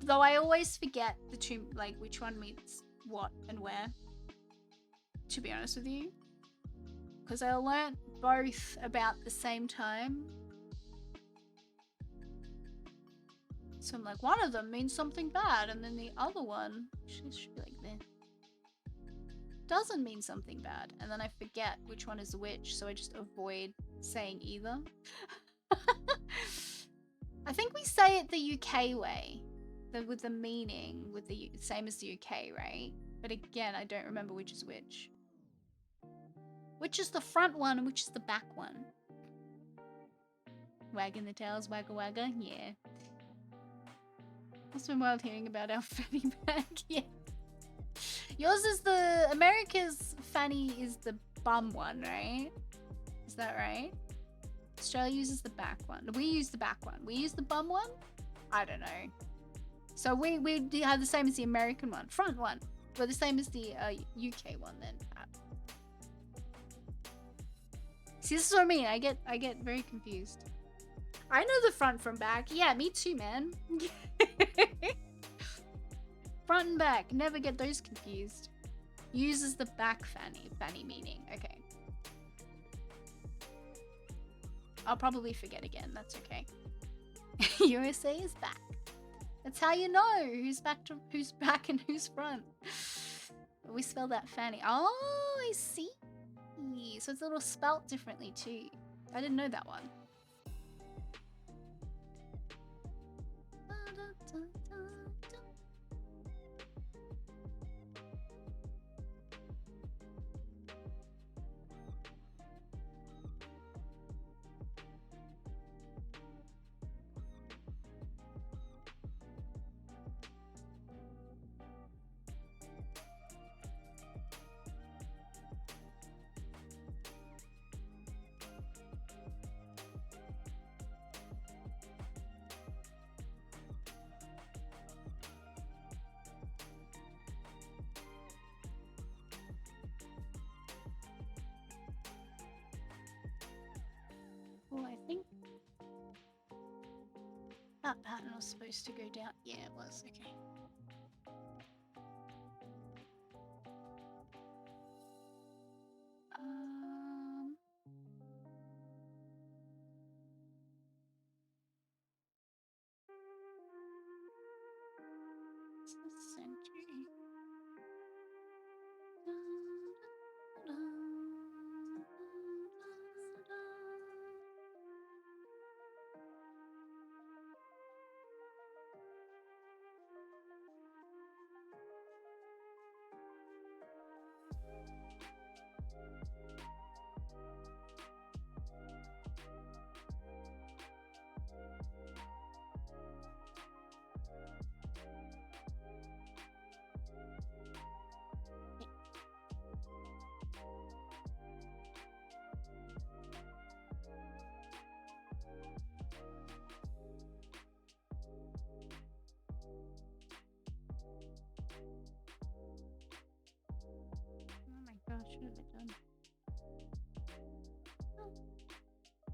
Though I always forget the two, like which one means what and where. To be honest with you. Because I learnt both about the same time. So I'm like, one of them means something bad, and then the other one should be like this. Doesn't mean something bad, and then I forget which one is which, so I just avoid saying either. I think we say it the UK way, with the meaning, with the same as the UK, right? But again, I don't remember which is which. Which is the front one and which is the back one? Wagging the tails, wagga wagga, yeah. It's been wild hearing about our fanny bag, yeah. Yours is the, America's fanny is the bum one, right? Is that right? Australia uses the back one. We use the back one. We use the bum one? I don't know. So we have the same as the American one. Front one. We're the same as the UK one then. See, this is what I mean. I get very confused. I know the front from back. Yeah, me too, man. Front and back. Never get those confused. Uses the back fanny. Fanny meaning. Okay. I'll probably forget again. That's okay. USA is back. That's how you know who's back and who's front. We spell that fanny. Oh, I see. So it's a little spelt differently too. I didn't know that one. Oh, I think that pattern was supposed to go down. Yeah, it was. Okay. Century.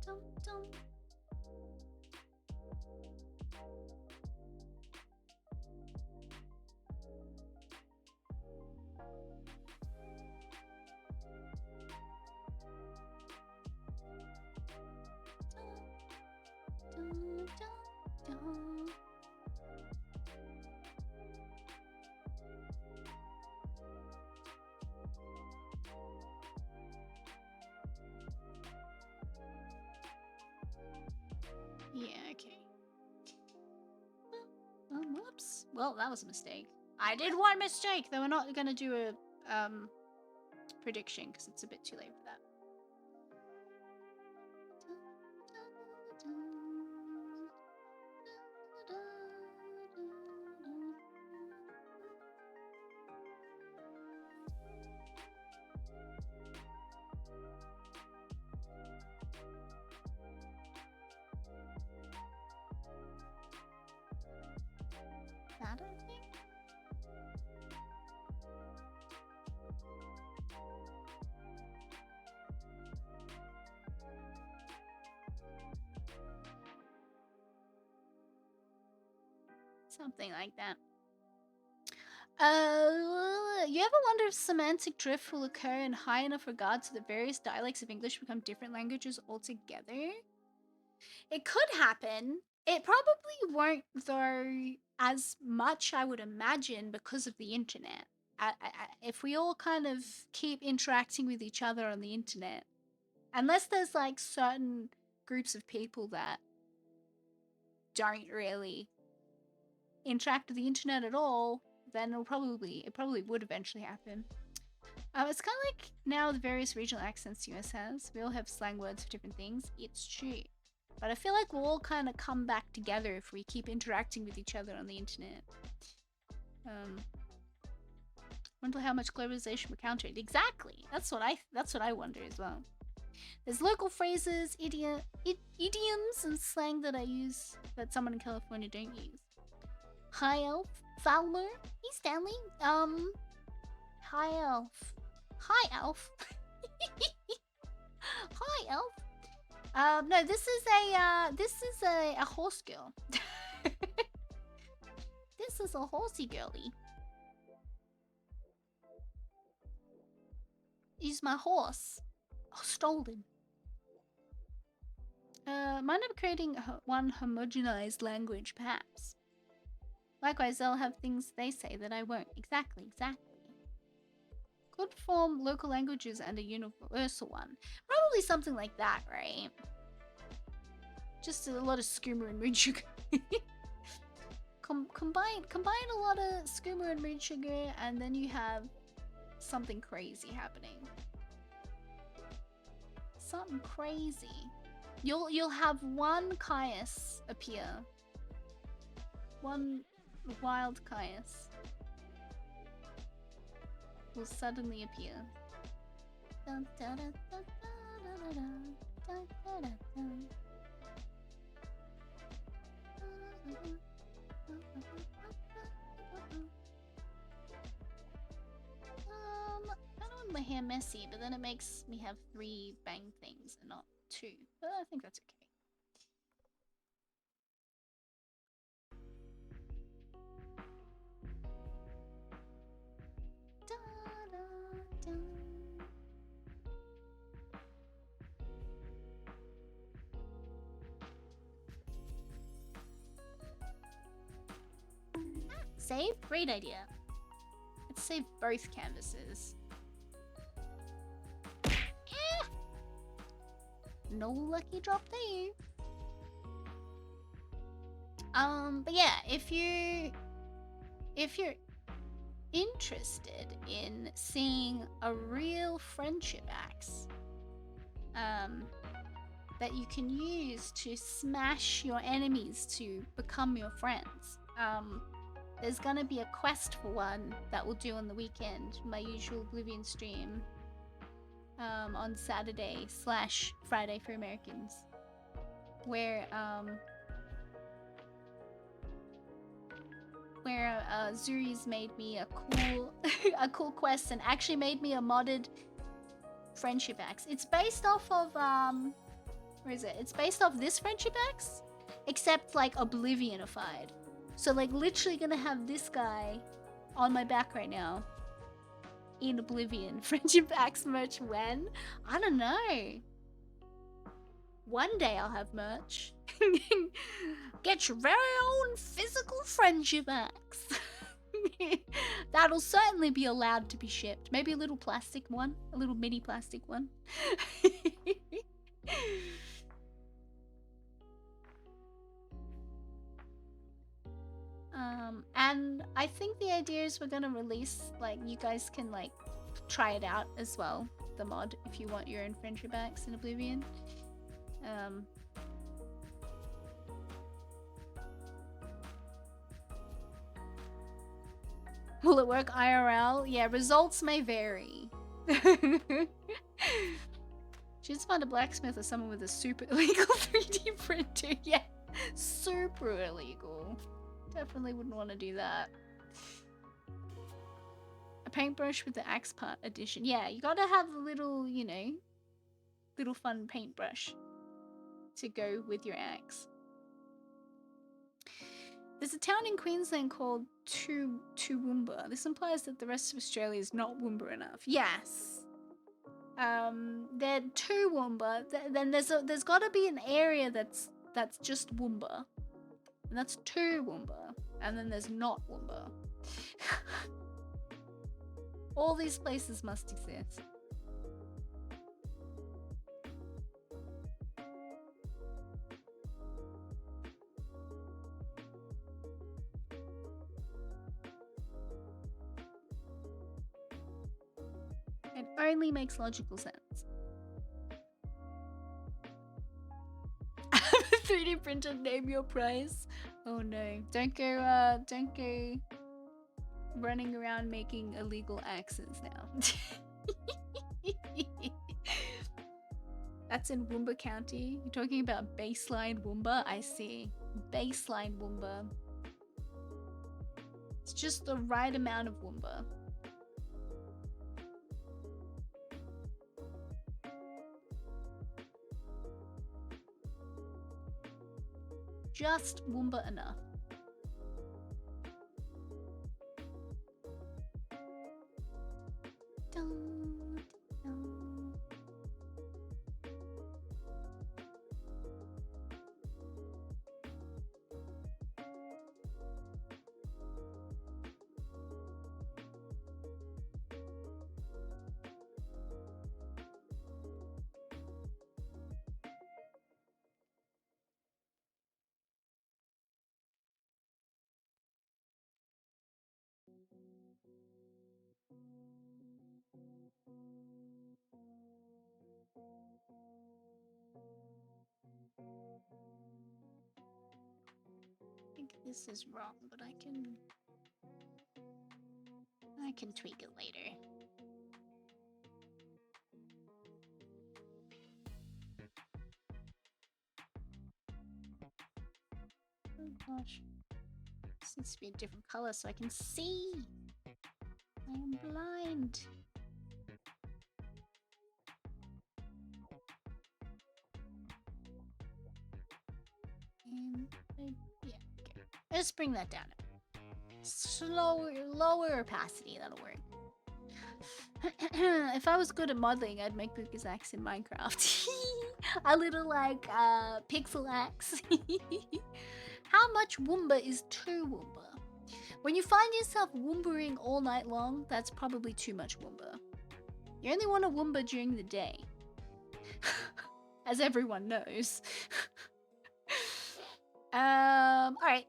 Dum, dum. Dum, dum, dum. Yeah, okay. Whoops. Well, that was a mistake. I did one mistake. Though we're not gonna do a prediction because it's a bit too late for that. That I think. Something like that. You ever wonder if semantic drift will occur in high enough regard so that various dialects of English become different languages altogether? It could happen. It probably won't, though, as much, I would imagine, because of the internet. If we all kind of keep interacting with each other on the internet, unless there's like certain groups of people that don't really interact with the internet at all, then it probably would eventually happen. It's kind of like now the various regional accents the US has. We all have slang words for different things. It's true. But I feel like we'll all kind of come back together if we keep interacting with each other on the internet. Wonder how much globalization we countered. Exactly. That's what I wonder as well. There's local phrases, idioms, and slang that I use that someone in California don't use. Hi Elf, Fowler, hey Stanley. Hi Elf. Hi Elf. Hi Elf. No, this is a horse girl. This is a horsey girly. He's my horse. Oh, stolen. Mind up creating one homogenized language, perhaps. Likewise, they'll have things they say that I won't. Exactly. Could form local languages and a universal one. Probably something like that, right? Just a lot of skooma and moon sugar. Combine a lot of skooma and moon sugar, and then you have something crazy happening. Something crazy. You'll have one Caius appear. One wild Caius will suddenly appear. I don't want my hair messy, but then it makes me have 3 bang things and not 2. But I think that's okay. Save? Great idea. Let's save both canvases. No lucky drop there. But yeah, if you're interested in seeing a real friendship axe that you can use to smash your enemies to become your friends, there's gonna be a quest for one that we'll do on the weekend, my usual Oblivion stream, on Saturday/Friday for Americans, where Zuri's made me a cool a cool quest and actually made me a modded friendship axe. It's based off of Where is it? It's based off this friendship X, except like Oblivionified. So like literally gonna have this guy on my back right now in Oblivion. Friendship X merch when? I don't know. One day I'll have merch. Get your very own physical friendship X. That'll certainly be allowed to be shipped. Maybe a little plastic one, a little mini plastic one. And I think the idea is we're gonna release, like, you guys can like try it out as well, the mod, if you want your own friendship X in Oblivion. Will it work IRL? Yeah, results may vary. Should find a blacksmith or someone with a super illegal 3D printer. Yeah, super illegal. Definitely wouldn't want to do that. A paintbrush with the axe part edition. Yeah, you gotta have a little, you know, little fun paintbrush to go with your axe. There's a town in Queensland called Toowoomba. This implies that the rest of Australia is not Woomba enough. Yes. They're Toowoomba. Then there's got to be an area that's just Woomba, and that's Toowoomba. And then there's not Woomba. All these places must exist. It only makes logical sense. I have a 3D printer, name your price. Oh no. Don't go running around making illegal axes now. That's in Woomba County. You're talking about baseline Woomba? I see. Baseline Woomba. It's just the right amount of Woomba. Just Woomba enough. Dun, dun. I think this is wrong, but I can tweak it later. Oh gosh. This needs to be a different color so I can see. I am blind. And yeah, okay. Let's bring that down. Lower opacity, that'll work. If I was good at modeling, I'd make Buka's axe in Minecraft. A little like pixel axe. How much Woomba is too Woomba? When you find yourself Woombaing all night long, that's probably too much Woomba. You only want to Woomba during the day. As everyone knows. Alright.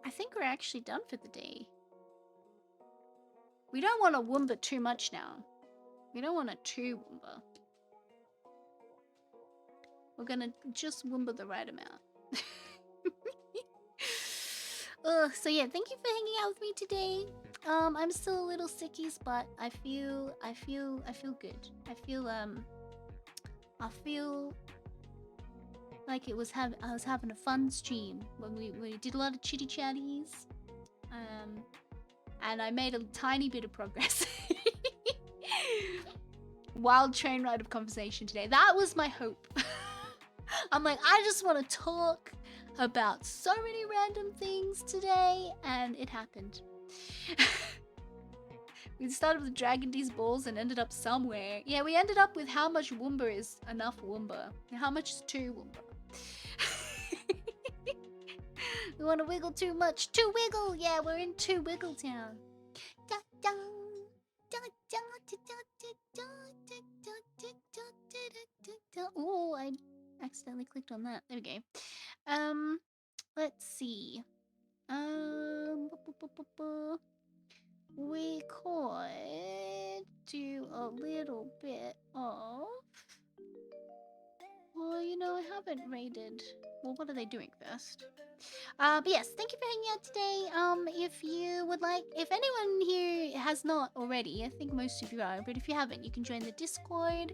I think we're actually done for the day. We don't want to Woomba too much now. We don't want to too Woomba. We're gonna just Woomba the right amount. So yeah, thank you for hanging out with me today. I'm still a little sickies, but I feel good. I feel like I was having a fun stream when we did a lot of chitty chatties. And I made a tiny bit of progress. Wild train ride of conversation today. That was my hope. I'm like, I just want to talk about so many random things today, and it happened. We started with dragging these balls and ended up somewhere. Yeah, we ended up with how much Woomba is enough Woomba. How much is 2 Woomba? We want to wiggle too much. 2 wiggle! Yeah, we're in 2 wiggle town. Oh, I accidentally clicked on that. There we go. Let's see. We could do a little bit of... Well, you know, I haven't rated... Well, what are they doing first? But yes, thank you for hanging out today. If you would like... If anyone here has not already, I think most of you are, but if you haven't, you can join the Discord.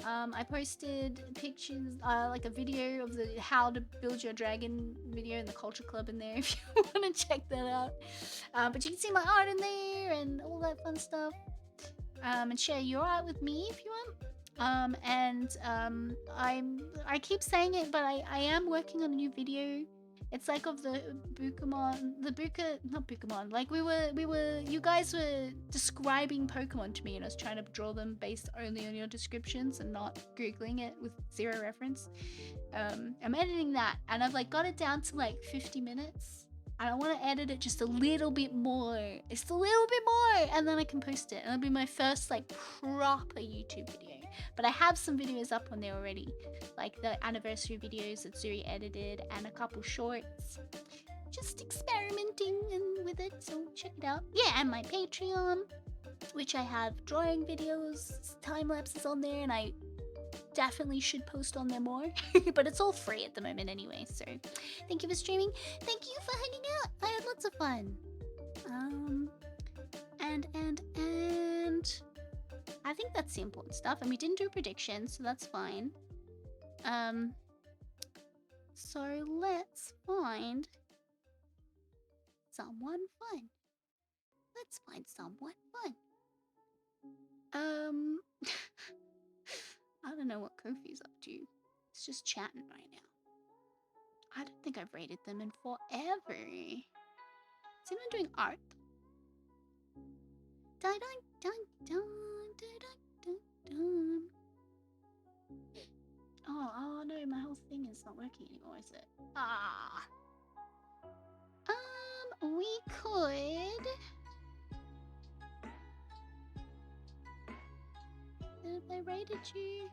I posted pictures, like a video of the how to build your dragon video in the Culture Club in there if you want to check that out. But you can see my art in there and all that fun stuff. And share your art with me if you want. I keep saying it, but I am working on a new video. It's like of the not Bukamon. Like you guys were describing Pokemon to me, and I was trying to draw them based only on your descriptions and not Googling it with 0 reference. I'm editing that, and I've like got it down to like 50 minutes. And I want to edit it just a little bit more. Just a little bit more, and then I can post it. And it'll be my first like proper YouTube video. But I have some videos up on there already, like the anniversary videos that Zuri edited and a couple shorts. Just experimenting with it, so check it out. Yeah, and my Patreon, which I have drawing videos, time lapses on there, and I definitely should post on there more. But it's all free at the moment anyway, so thank you for streaming. Thank you for hanging out. I had lots of fun. And I think that's the important stuff. And we didn't do predictions, so that's fine. So let's find someone fun. Let's find someone fun. I don't know what Kofi's up to. He's just chatting right now. I don't think I've rated them in forever. Is anyone doing art? Dun dun dun dun dun dun dun. Oh no, my whole thing is not working anymore, is it? Ah. We could. Have I rated you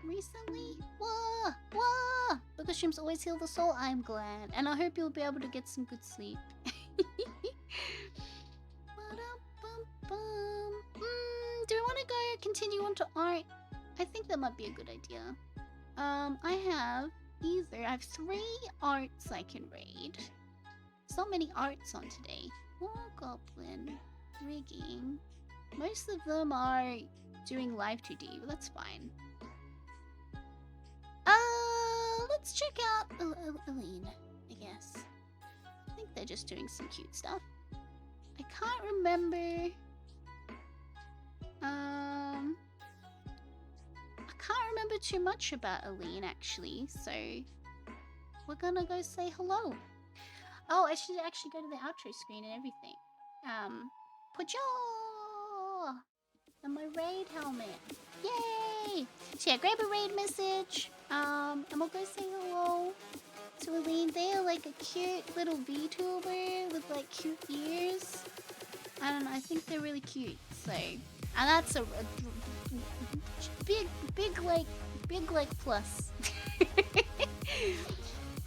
recently? Whoa! Whoa! Buka streams always heal the soul. I'm glad. And I hope you'll be able to get some good sleep. Do we want to go continue on to art? I think that might be a good idea. I have 3 arts I can raid. So many arts on today. Wall goblin, rigging. Most of them are doing live 2D, but that's fine. Let's check out Aline, I guess. I think they're just doing some cute stuff. I can't remember. I can't remember too much about Aline actually, so we're gonna go say hello. Oh, I should actually go to the outro screen and everything. Pajaw! And my raid helmet. Yay! So yeah, grab a raid message. And we'll go say hello to Aline. They are like a cute little VTuber with like cute ears. I don't know, I think they're really cute. So, and that's a big like plus.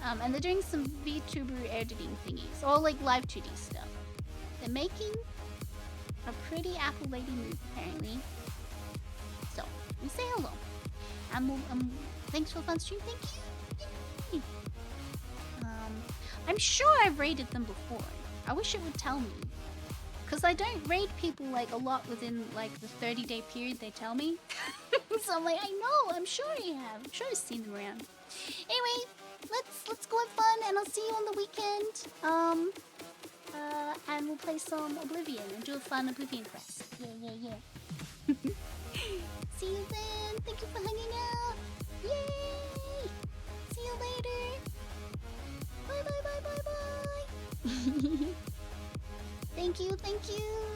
And they're doing some VTuber editing thingies, or like live 2D stuff. They're making a pretty Apple lady move, apparently. So, we say hello. Thanks for the fun stream, thank you. I'm sure I've raided them before. I wish it would tell me. Because I don't raid people like a lot within like the 30-day period they tell me. So I'm like, I know, I'm sure I have. I'm sure I've seen them around. Anyway, let's go have fun, and I'll see you on the weekend. And we'll play some Oblivion and do a fun Oblivion quest. Yeah. See you then. Thank you for hanging out. Yay! Thank you.